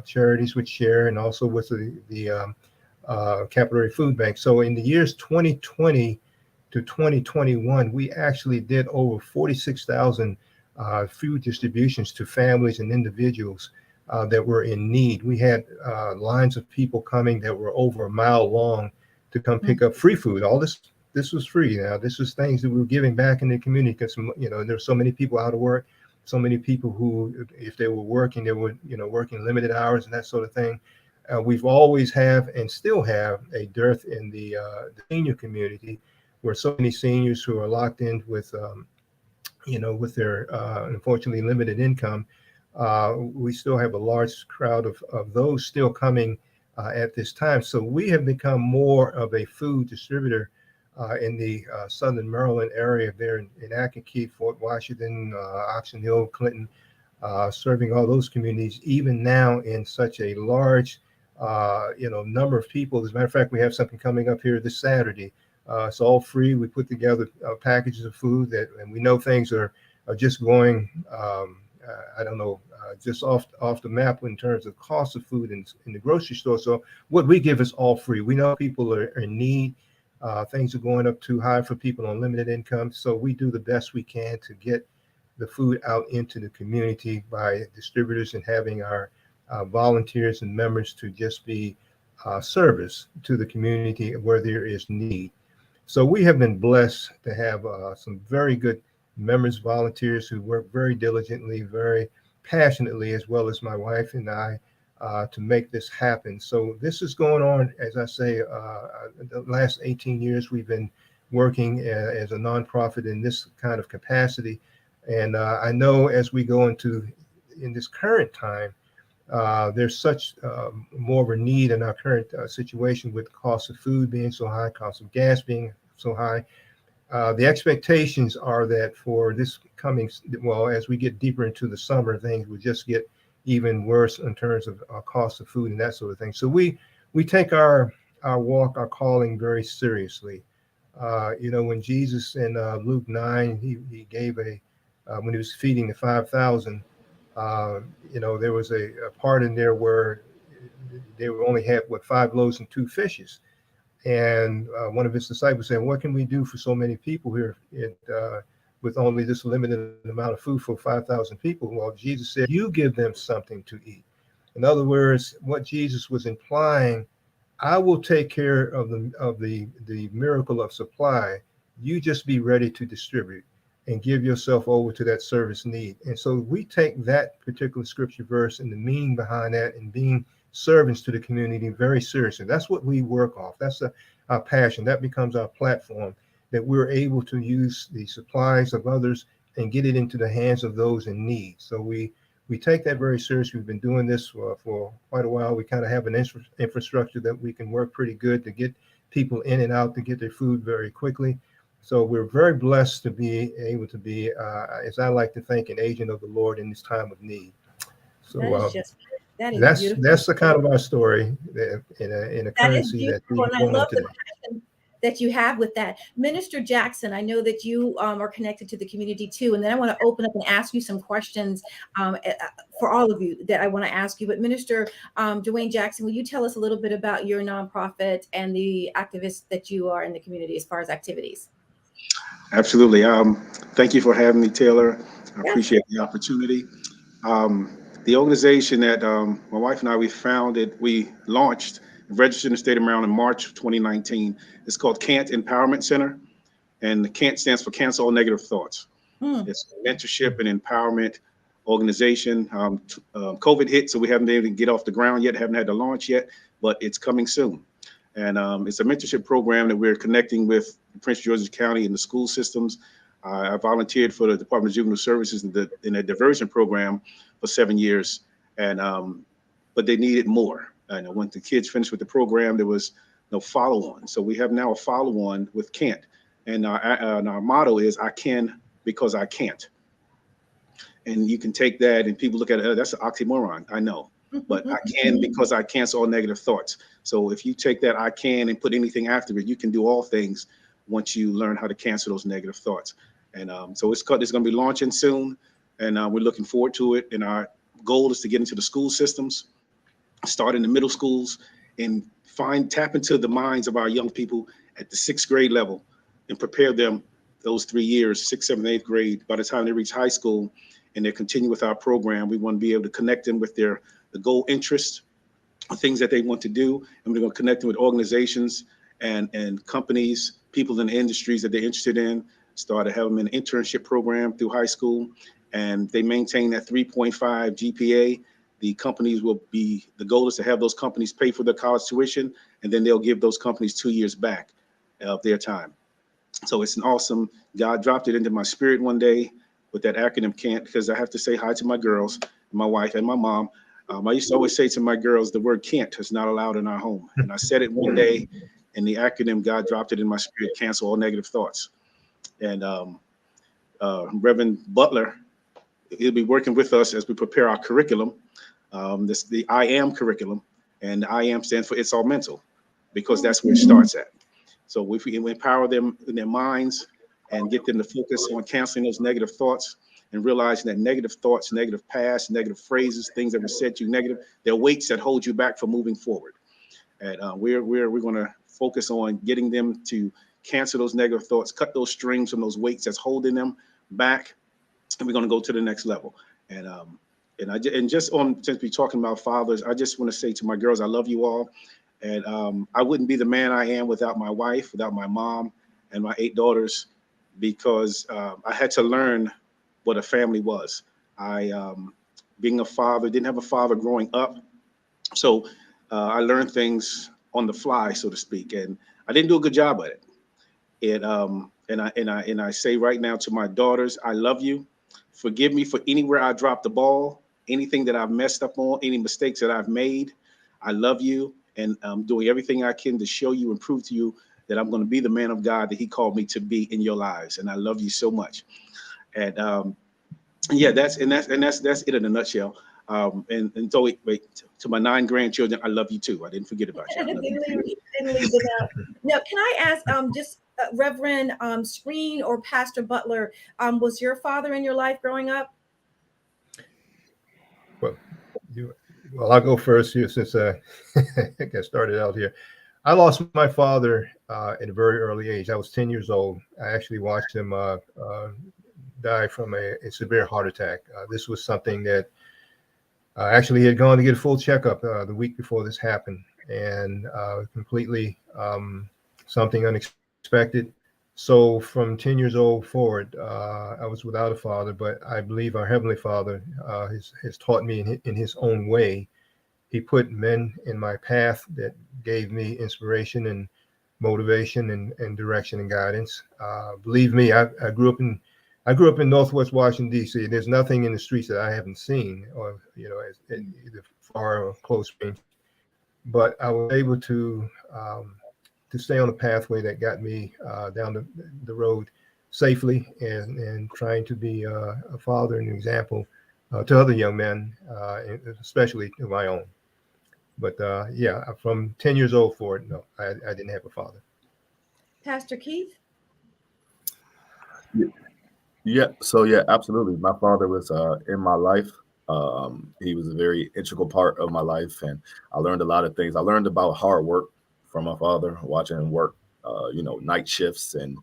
Charities would share, and also with the Capital Area Food Bank. So in the years 2020 to 2021, we actually did over 46,000 food distributions to families and individuals that were in need. We had lines of people coming that were over a mile long to come pick up free food. All this was free. Now, this was things that we were giving back in the community, because there were so many people out of work, so many people who, if they were working, they were working limited hours and that sort of thing. We've always have and still have a dearth in the senior community, where so many seniors who are locked in with with their unfortunately limited income. We still have a large crowd of those still coming at this time. So we have become more of a food distributor in the Southern Maryland area, there in Ajaye, Fort Washington, Oxon Hill, Clinton, serving all those communities, even now in such a large number of people. As a matter of fact, we have something coming up here this Saturday. It's all free. We put together packages of food and we know things are just going, just off the map in terms of cost of food in the grocery store. So what we give is all free. We know people are in need. Things are going up too high for people on limited income. So we do the best we can to get the food out into the community by distributors, and having our volunteers and members to just be service to the community where there is need. So we have been blessed to have some very good members, volunteers who work very diligently, very passionately, as well as my wife and I, to make this happen. So this is going on, as I say, the last 18 years we've been working as a nonprofit in this kind of capacity. And I know as we go in this current time, There's such more of a need in our current situation with the cost of food being so high, cost of gas being so high. The expectations are that for this coming, well, as we get deeper into the summer, things will just get even worse in terms of cost of food and that sort of thing. So we take our walk, our calling very seriously. When Jesus in Luke 9, he gave when he was feeding the 5,000, there was a part in there where they only had 5 loaves and 2 fishes. And one of his disciples said, what can we do for so many people here with only this limited amount of food for 5,000 people? Well, Jesus said, you give them something to eat. In other words, what Jesus was implying, I will take care of the miracle of supply. You just be ready to distribute and give yourself over to that service need. And so we take that particular scripture verse and the meaning behind that and being servants to the community very seriously. That's what we work off. That's our passion. That becomes our platform, that we're able to use the supplies of others and get it into the hands of those in need. So we take that very seriously. We've been doing this for quite a while. We kind of have an infrastructure that we can work pretty good to get people in and out to get their food very quickly. So we're very blessed to be able to be, as I like to think, an agent of the Lord in this time of need. So that is beautiful. That's the kind of our story in a currency that we and I love today. the passion that you have with that. Minister Jackson, I know that you are connected to the community too, and then I want to open up and ask you some questions for all of you that I want to ask you. But Minister Dwayne Jackson, will you tell us a little bit about your nonprofit and the activists that you are in the community as far as activities? Absolutely. Thank you for having me, Taylor. I appreciate the opportunity. The organization that my wife and I, we launched, registered in the state of Maryland in March of 2019. It's called CANT Empowerment Center. And the CANT stands for Cancel All Negative Thoughts. It's a mentorship and empowerment organization. COVID hit, so we haven't been able to get off the ground yet, haven't had to launch yet, but it's coming soon. And it's a mentorship program that we're connecting with Prince George's County and the school systems. I volunteered for the Department of Juvenile Services in a diversion program for 7 years, and but they needed more. And when the kids finished with the program, there was no follow-on. So we have now a follow-on with CANT, and our motto is "I can because I can't." And you can take that, and people look at it, that's an oxymoron. I know. But I can because I cancel all negative thoughts. So if you take that I can and put anything after it, you can do all things once you learn how to cancel those negative thoughts. And so it's going to be launching soon, and we're looking forward to it. And our goal is to get into the school systems, start in the middle schools, and tap into the minds of our young people at the 6th grade level and prepare them those 3 years, 6th, 7th, 8th grade. By the time they reach high school and they continue with our program, we want to be able to connect them with the goal interest, things that they want to do. And we're going to connect them with organizations and companies, people in the industries that they're interested in, start to have them in an internship program through high school. And they maintain that 3.5 GPA. The goal is to have those companies pay for their college tuition, and then they'll give those companies 2 years back of their time. So it's an awesome, God dropped it into my spirit one day with that acronym CANT, because I have to say hi to my girls, my wife and my mom. I used to always say to my girls, the word can't is not allowed in our home. And I said it one day, and the acronym, God dropped it in my spirit, cancel all negative thoughts. And Reverend Butler, he'll be working with us as we prepare our curriculum. This the I Am curriculum, and the I Am stands for It's All Mental, because that's where it starts at. So if we can empower them in their minds and get them to focus on canceling those negative thoughts, and realizing that negative thoughts, negative past, negative phrases, things that were said to you negative, they're weights that hold you back from moving forward. And we're going to focus on getting them to cancel those negative thoughts, cut those strings from those weights that's holding them back, and we're going to go to the next level. And since we're talking about fathers, I just want to say to my girls, I love you all. And I wouldn't be the man I am without my wife, without my mom and my 8 daughters, because I had to learn what a family was. Being a father, didn't have a father growing up. So I learned things on the fly, so to speak, and I didn't do a good job at it. And I say right now to my daughters, I love you. Forgive me for anywhere I dropped the ball, anything that I've messed up on, any mistakes that I've made. I love you, and I'm doing everything I can to show you and prove to you that I'm going to be the man of God that he called me to be in your lives. And I love you so much. And yeah, that's it in a nutshell. And so wait, to my 9 grandchildren, I love you too. I didn't forget about you. I love you too. Didn't leave it out. Now, can I ask, just Reverend Screen or Pastor Butler, was your father in your life growing up? Well, I'll go first here since I got started out here. I lost my father at a very early age. I was 10 years old. I actually watched him die from a severe heart attack. This was something that actually he had gone to get a full checkup the week before this happened, and completely something unexpected. So from 10 years old forward, I was without a father, but I believe our Heavenly Father has taught me in his own way. He put men in my path that gave me inspiration and motivation and direction and guidance. Believe me, I grew up in Northwest Washington, D.C. There's nothing in the streets that I haven't seen, or at either far or close range. But I was able to stay on a pathway that got me down the road safely, and trying to be a father and an example to other young men, especially to my own. But yeah, from 10 years old forward, no, I didn't have a father. Pastor Keith? Yeah. So yeah, absolutely. My father was in my life. He was a very integral part of my life, and I learned a lot of things. I learned about hard work from my father, watching him work, night shifts and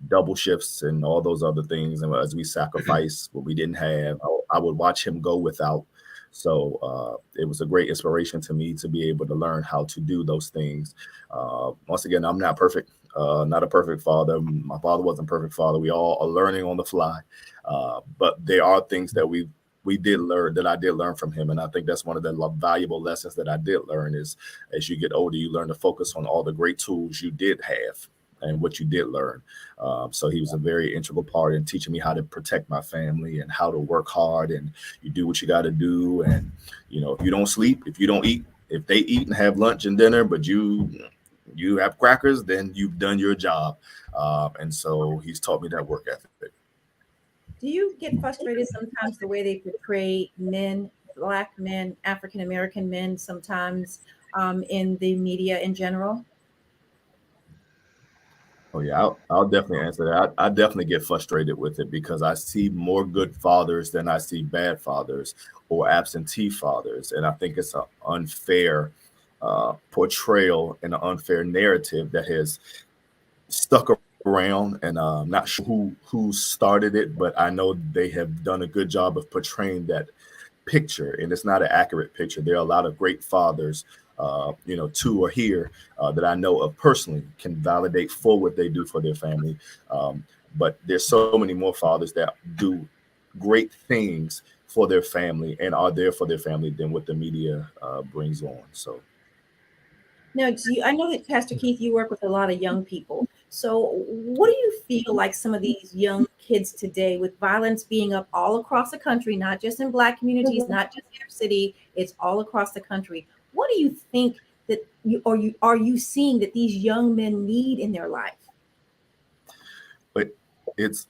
double shifts and all those other things. And as we sacrifice what we didn't have, I would watch him go without. So it was a great inspiration to me to be able to learn how to do those things. Once again, I'm not perfect, not a perfect father. My father wasn't a perfect father. We all are learning on the fly. But there are things that we did learn, that I did learn from him. And I think that's one of the valuable lessons that I did learn is, as you get older, you learn to focus on all the great tools you did have and what you did learn. So he was a very integral part in teaching me how to protect my family and how to work hard, and you do what you got to do. And, if you don't sleep, if you don't eat, if they eat and have lunch and dinner, but you have crackers, then you've done your job. And so he's taught me that work ethic. Do you get frustrated sometimes the way they portray men, Black men, African-American men, sometimes in the media in general? Oh yeah, I'll definitely answer that. I definitely get frustrated with it because I see more good fathers than I see bad fathers or absentee fathers, and I think it's an unfair portrayal and an unfair narrative that has stuck around. And I'm not sure who started it, but I know they have done a good job of portraying that picture, and it's not an accurate picture. There are a lot of great fathers. Two are here that I know of personally, can validate for what they do for their family. But there's so many more fathers that do great things for their family and are there for their family than what the media brings on. So. Now, I know that Pastor Keith, you work with a lot of young people. So what do you feel like some of these young kids today, with violence being up all across the country, not just in Black communities, not just in your city, it's all across the country. What do you think that are you seeing that these young men need in their life? But it's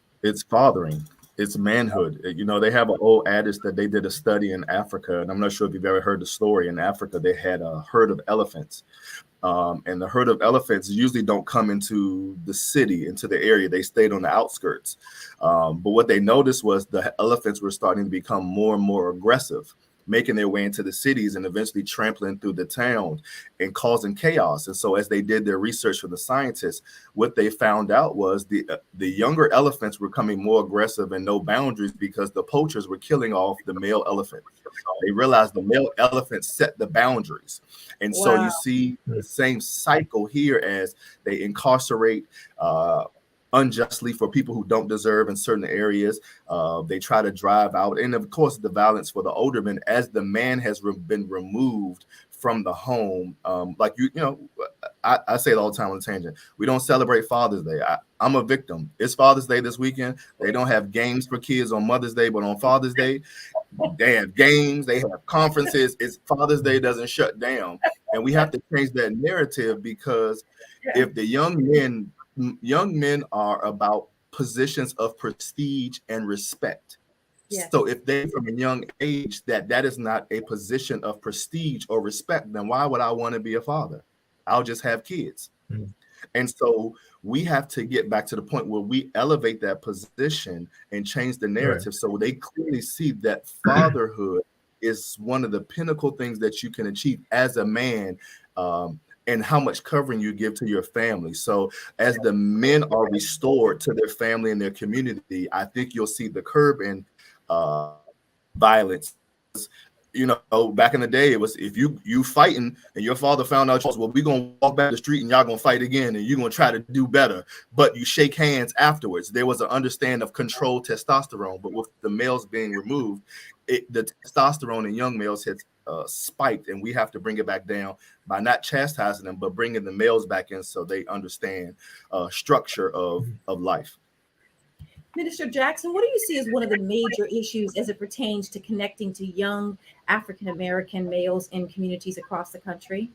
fathering. It's manhood. They have an old adage that they did a study in Africa, and I'm not sure if you've ever heard the story. In Africa, they had a herd of elephants. And the herd of elephants usually don't come into the city, into the area. They stayed on the outskirts. But what they noticed was the elephants were starting to become more and more aggressive, making their way into the cities and eventually trampling through the town and causing chaos. And so as they did their research for the scientists, what they found out was the younger elephants were becoming more aggressive and no boundaries because the poachers were killing off the male elephant. They realized the male elephant set the boundaries. And so you see the same cycle here as they incarcerate unjustly for people who don't deserve in certain areas. They try to drive out. And of course, the violence for the older men as the man has been removed from the home. I say it all the time on the tangent. We don't celebrate Father's Day. I'm a victim. It's Father's Day this weekend. They don't have games for kids on Mother's Day, but on Father's Day, They have games, they have conferences. It's Father's Day doesn't shut down. And we have to change that narrative, because if the young men are about positions of prestige and respect. Yes. So if they from a young age that is not a position of prestige or respect, then why would I want to be a father? I'll just have kids. Mm. And so we have to get back to the point where we elevate that position and change the narrative, Right. so they clearly see that fatherhood is one of the pinnacle things that you can achieve as a man, and how much covering you give to your family. So as the men are restored to their family and their community, I think you'll see the curb in violence. You know, back in the day, it was if you fighting and your father found out, well, we gonna walk back the street and y'all gonna fight again and you're gonna try to do better, but you shake hands afterwards. There was an understanding of controlled testosterone, but with the males being removed, the testosterone in young males has spiked, and we have to bring it back down by not chastising them, but bringing the males back in so they understand structure of life. Minister Jackson, what do you see as one of the major issues as it pertains to connecting to young African-American males in communities across the country?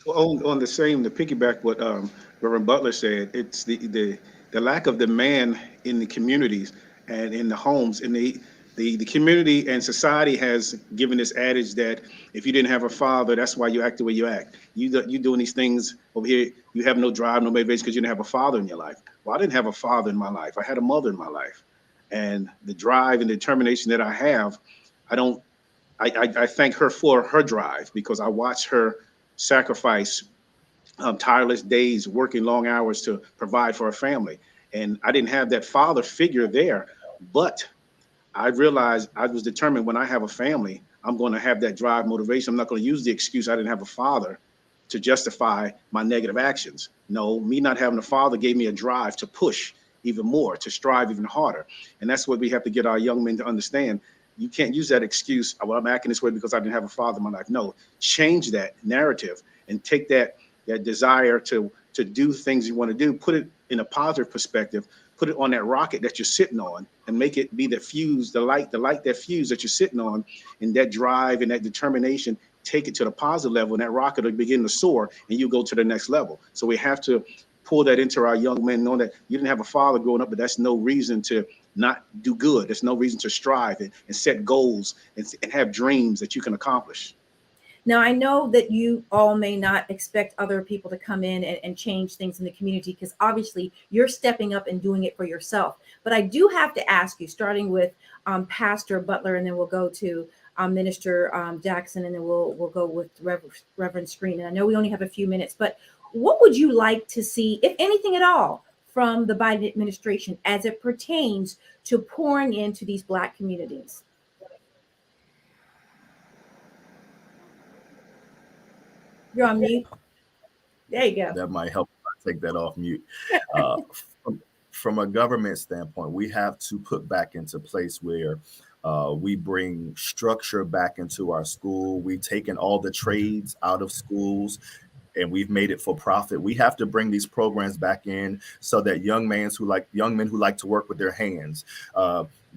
Well, on the same, to piggyback what Reverend Butler said, it's the lack of demand in the communities and in the homes. In the community and society has given this adage that if you didn't have a father, that's why you act the way you act. You doing these things over here, you have no drive, no motivation because you didn't have a father in your life. Well, I didn't have a father in my life. I had a mother in my life. And the drive and determination that I have, I thank her for her drive, because I watched her sacrifice tireless days, working long hours to provide for her family. And I didn't have that father figure there, but I realized I was determined when I have a family, I'm going to have that drive, motivation. I'm not going to use the excuse I didn't have a father to justify my negative actions. No, me not having a father gave me a drive to push even more, to strive even harder. And that's what we have to get our young men to understand. You can't use that excuse, well, I'm acting this way because I didn't have a father in my life. No, change that narrative and take that desire to do things you want to do, put it in a positive perspective, put it on that rocket that you're sitting on, and make it be the fuse, the light that fuse that you're sitting on, and that drive and that determination, take it to the positive level, and that rocket will begin to soar, and you go to the next level. So we have to pull that into our young men, knowing that you didn't have a father growing up, but that's no reason to not do good. There's no reason to strive and set goals and have dreams that you can accomplish. Now, I know that you all may not expect other people to come in and change things in the community, because obviously you're stepping up and doing it for yourself. But I do have to ask you, starting with Pastor Butler, and then we'll go to Minister Jackson, and then we'll go with Reverend Screen. And I know we only have a few minutes, but what would you like to see, if anything at all, from the Biden administration as it pertains to pouring into these Black communities? You're on mute. There you go. That might help if I take that off mute. Uh, from a government standpoint, we have to put back into place where we bring structure back into our school. We've taken all the trades out of schools and we've made it for profit. We have to bring these programs back in so that young men who like to work with their hands,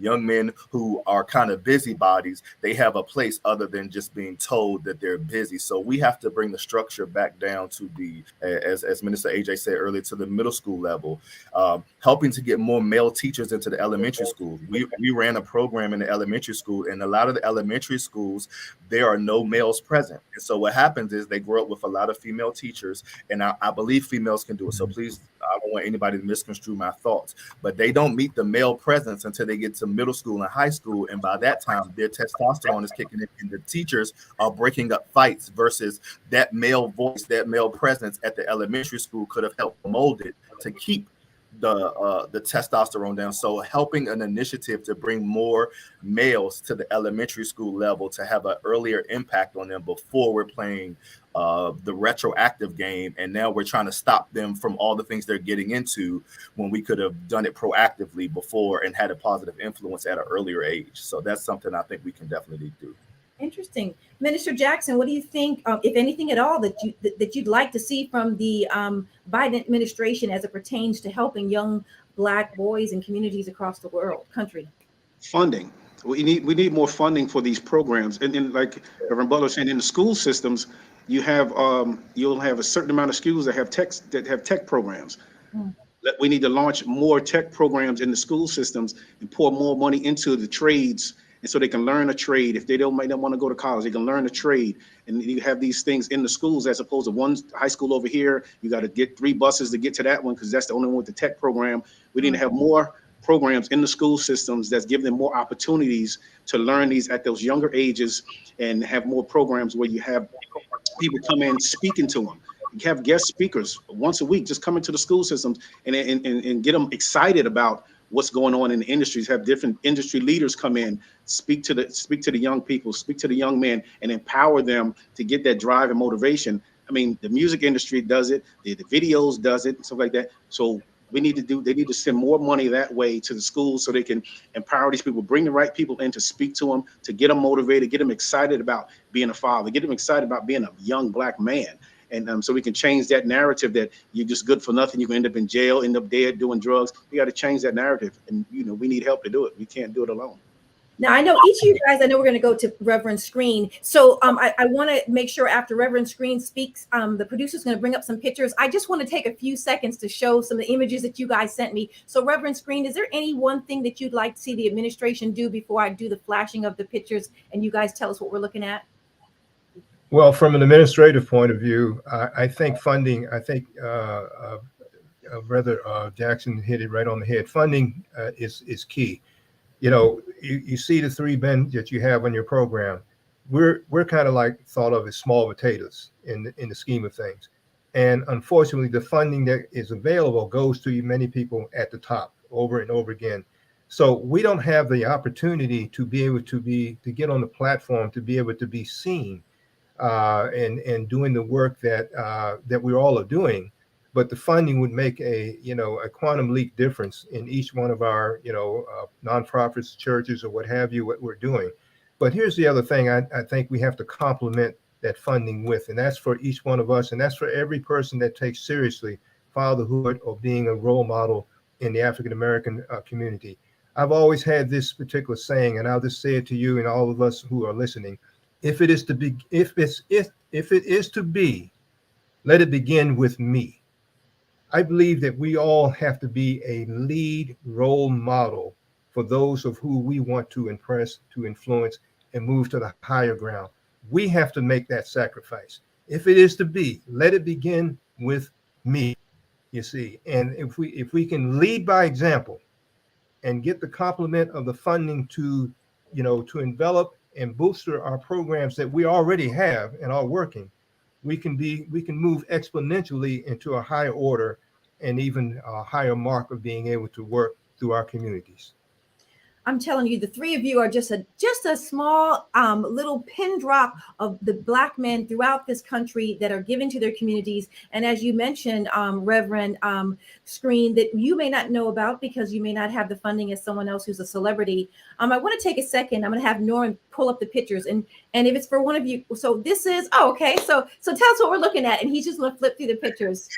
young men who are kind of busybodies, they have a place other than just being told that they're busy. So we have to bring the structure back down to the, as Minister Ajaye said earlier, to the middle school level, helping to get more male teachers into the elementary schools. We ran a program in the elementary school, and a lot of the elementary schools, there are no males present. And so what happens is they grow up with a lot of female teachers, and I believe females can do it. So please, I don't want anybody to misconstrue my thoughts, but they don't meet the male presence until they get to middle school and high school. And by that time, their testosterone is kicking in, and the teachers are breaking up fights, versus that male voice, that male presence at the elementary school could have helped mold it to keep the testosterone down. So helping an initiative to bring more males to the elementary school level to have an earlier impact on them before we're playing the retroactive game, and now we're trying to stop them from all the things they're getting into when we could have done it proactively before and had a positive influence at an earlier age. So that's something I think we can definitely do. Interesting. Minister Jackson, what do you think, if anything at all, that you'd like to see from the Biden administration as it pertains to helping young Black boys and communities across the country? Funding. we need more funding for these programs. And like Reverend Butler saying, in the school systems, you'll have a certain amount of schools that have tech programs. Mm. We need to launch more tech programs in the school systems and pour more money into the trades, and so they can learn a trade. If they don't might not want to go to college, they can learn a trade. And you have these things in the schools, as opposed to one high school over here. You got to get 3 buses to get to that one because that's the only one with the tech program. We need to have more programs in the school systems that's giving them more opportunities to learn these at those younger ages, and have more programs where you have people come in speaking to them. You have guest speakers once a week, just come into the school systems, and get them excited about what's going on in the industries. Have different industry leaders come in, speak to the young people, speak to the young men, and empower them to get that drive and motivation. I mean, the music industry does it, the videos does it, and stuff like that. So they need to send more money that way to the schools, so they can empower these people, bring the right people in to speak to them, to get them motivated, get them excited about being a father, get them excited about being a young Black man. And so we can change that narrative that you're just good for nothing. You can end up in jail, end up dead, doing drugs. We got to change that narrative. And, we need help to do it. We can't do it alone. Now, I know each of you guys, I know we're going to go to Reverend Screen. So I want to make sure after Reverend Screen speaks, the producer's going to bring up some pictures. I just want to take a few seconds to show some of the images that you guys sent me. So Reverend Screen, is there any one thing that you'd like to see the administration do before I do the flashing of the pictures and you guys tell us what we're looking at? Well, from an administrative point of view, I think funding, Jackson hit it right on the head. Funding is key. You see the 3 men that you have on your program. We're kind of like thought of as small potatoes in the scheme of things. And unfortunately, the funding that is available goes to many people at the top over and over again. So we don't have the opportunity to be able to get on the platform, to be able to be seen and doing the work that we all are doing. But the funding would make a quantum leap difference in each one of our nonprofits, churches, or what have you, what we're doing. But here's the other thing I think we have to complement that funding with, and that's for each one of us, and that's for every person that takes seriously fatherhood or being a role model in the African American community. I've always had this particular saying, and I'll just say it to you and all of us who are listening: if it is to be, let it begin with me. I believe that we all have to be a lead role model for those of who we want to impress, to influence, and move to the higher ground. We have to make that sacrifice. If it is to be, let it begin with me, you see. And if we can lead by example and get the complement of the funding to envelop and booster our programs that we already have and are working, we can move exponentially into a higher order and even a higher mark of being able to work through our communities. I'm telling you, the 3 of you are just a small little pin drop of the Black men throughout this country that are giving to their communities. And as you mentioned, Reverend Screen, that you may not know about because you may not have the funding as someone else who's a celebrity. I want to take a second. I'm going to have Norm pull up the pictures, and if it's for one of you, so this is okay. So tell us what we're looking at, and he's just going to flip through the pictures.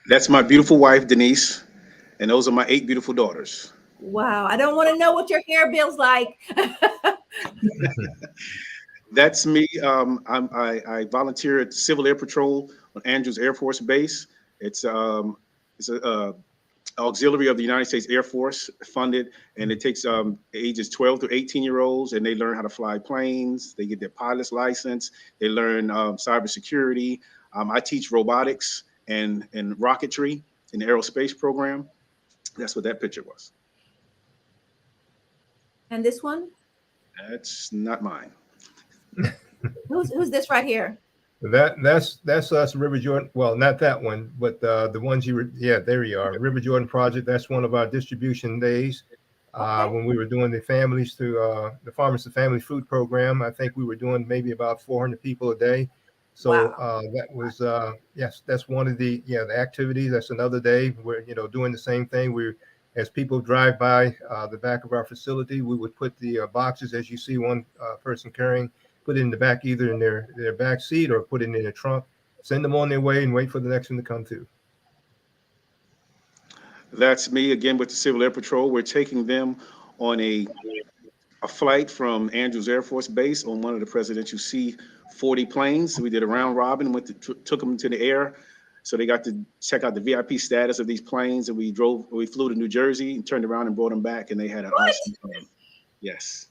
That's my beautiful wife, Denise. And those are my 8 beautiful daughters. Wow. I don't want to know what your hair bill's like. That's me. I volunteer at Civil Air Patrol on Andrews Air Force Base. It's a auxiliary of the United States Air Force funded, and it takes ages 12 to 18-year-olds, and they learn how to fly planes. They get their pilot's license. They learn cybersecurity. I teach robotics and rocketry in the aerospace program. That's what that picture was. And this one? That's not mine. Who's this right here? That's us, River Jordan. Well, not that one, but the ones you were. Yeah, there you are, River Jordan Project. That's one of our distribution days. Okay. When we were doing the families through the Farmers to Family Food Program, I think we were doing maybe about 400 people a day. So wow. that was yes, that's one of the activities. That's another day. We're doing the same thing. As people drive by the back of our facility, we would put the boxes, as you see one person carrying, put it in the back, either in their back seat or put it in their trunk, send them on their way and wait for the next one to come through. That's me again with the Civil Air Patrol. We're taking them on a a flight from Andrews Air Force Base on one of the presidential C-40 planes. So we did a round robin, took them to the air. So they got to check out the VIP status of these planes, and we flew to New Jersey and turned around and brought them back, and they had an awesome time. Yes.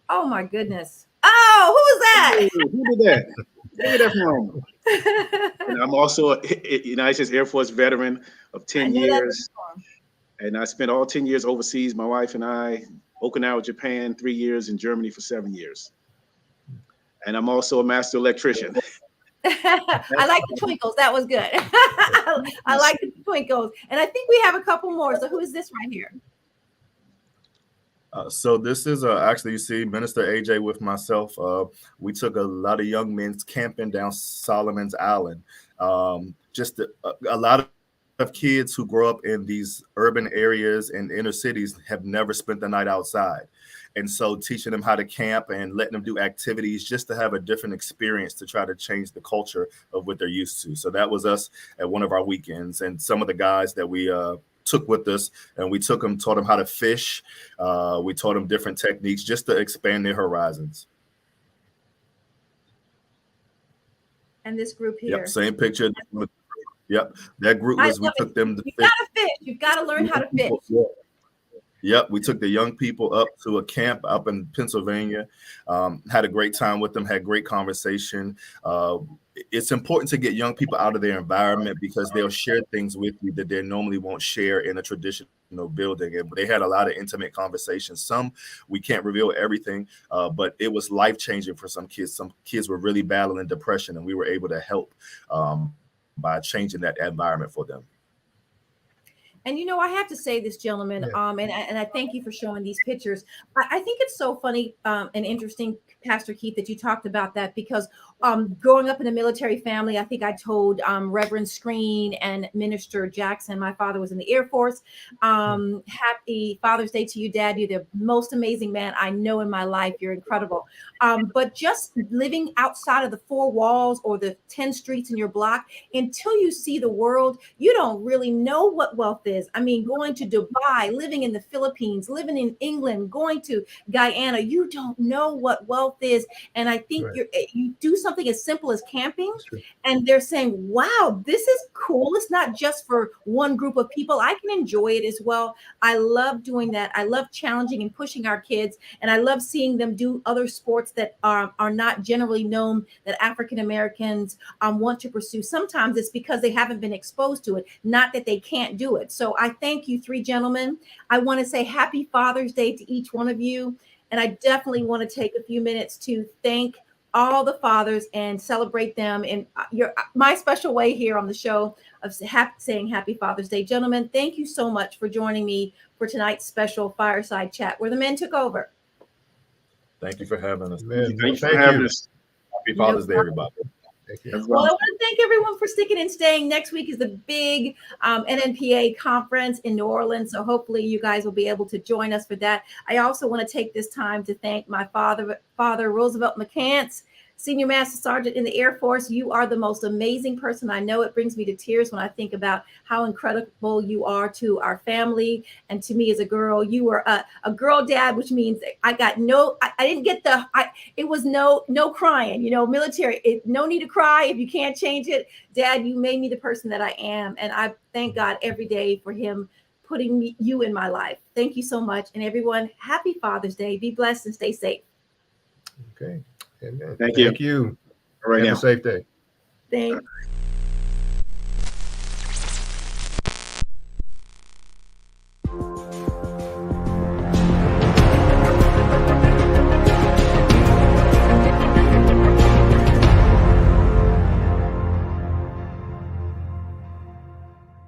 Oh my goodness. Oh, who was that? Hey, who did that? Where did that from? And I'm also a United States Air Force veteran of 10 years. And I spent all 10 years overseas, my wife and I, Okinawa, Japan, 3 years, in Germany for 7 years. And I'm also a master electrician. I like the twinkles. That was good. I like the twinkles. And I think we have a couple more. So who is this right here? So this is actually, you see Minister Ajaye with myself. We took a lot of young men camping down Solomon's Island. Just a lot of kids who grow up in these urban areas and inner cities have never spent the night outside. And so teaching them how to camp and letting them do activities just to have a different experience to try to change the culture of what they're used to. So that was us at one of our weekends. And some of the guys that we took with us, and we taught them how to fish. We taught them different techniques just to expand their horizons. And this group here. Yep, same picture. Yep, that group was, we took them to fish. You gotta fish. You've got to learn how to fish. Yep, we took the young people up to a camp up in Pennsylvania, had a great time with them, had great conversation. It's important to get young people out of their environment because they'll share things with you that they normally won't share in a traditional building. And they had a lot of intimate conversations. Some, we can't reveal everything, but it was life-changing for some kids. Some kids were really battling depression, and we were able to help by changing that environment for them. And I have to say this, gentlemen, and I thank you for showing these pictures. I think it's so funny and interesting, Pastor Keith, that you talked about that, because growing up in a military family, I think I told Reverend Screen and Minister Jackson, my father was in the Air Force. Happy Father's Day to you, Dad. You're the most amazing man I know in my life. You're incredible. But just living outside of the 4 walls or the 10 streets in your block, until you see the world, you don't really know what wealth is. I mean, going to Dubai, living in the Philippines, living in England, going to Guyana, you don't know what wealth is. And I think you do something as simple as camping, and they're saying, wow, this is cool. It's not just for one group of people. I can enjoy it as well. I love doing that. I love challenging and pushing our kids, and I love seeing them do other sports that are not generally known that African Americans want to pursue. Sometimes it's because they haven't been exposed to it, not that they can't do it. So I thank you 3 gentlemen. I want to say happy Father's Day to each one of you. And I definitely want to take a few minutes to thank all the fathers and celebrate them in my special way here on the show of saying happy Father's Day. Gentlemen, thank you so much for joining me for tonight's special fireside chat where the men took over. Thank you for having us. Thank you for having us. Happy Father's Day, everybody. Well, I want to thank everyone for sticking and staying. Next week is the big NNPA conference in New Orleans. So hopefully you guys will be able to join us for that. I also want to take this time to thank my father, Roosevelt McCants, Senior Master Sergeant in the Air Force. You are the most amazing person I know. It brings me to tears when I think about how incredible you are to our family and to me as a girl. You were a girl dad, which means I didn't get it was no crying, military, no need to cry if you can't change it. Dad, you made me the person that I am. And I thank God every day for him putting you in my life. Thank you so much. And everyone, happy Father's Day. Be blessed and stay safe. Okay. Amen. Thank you. All right. Have a safe day. Thanks.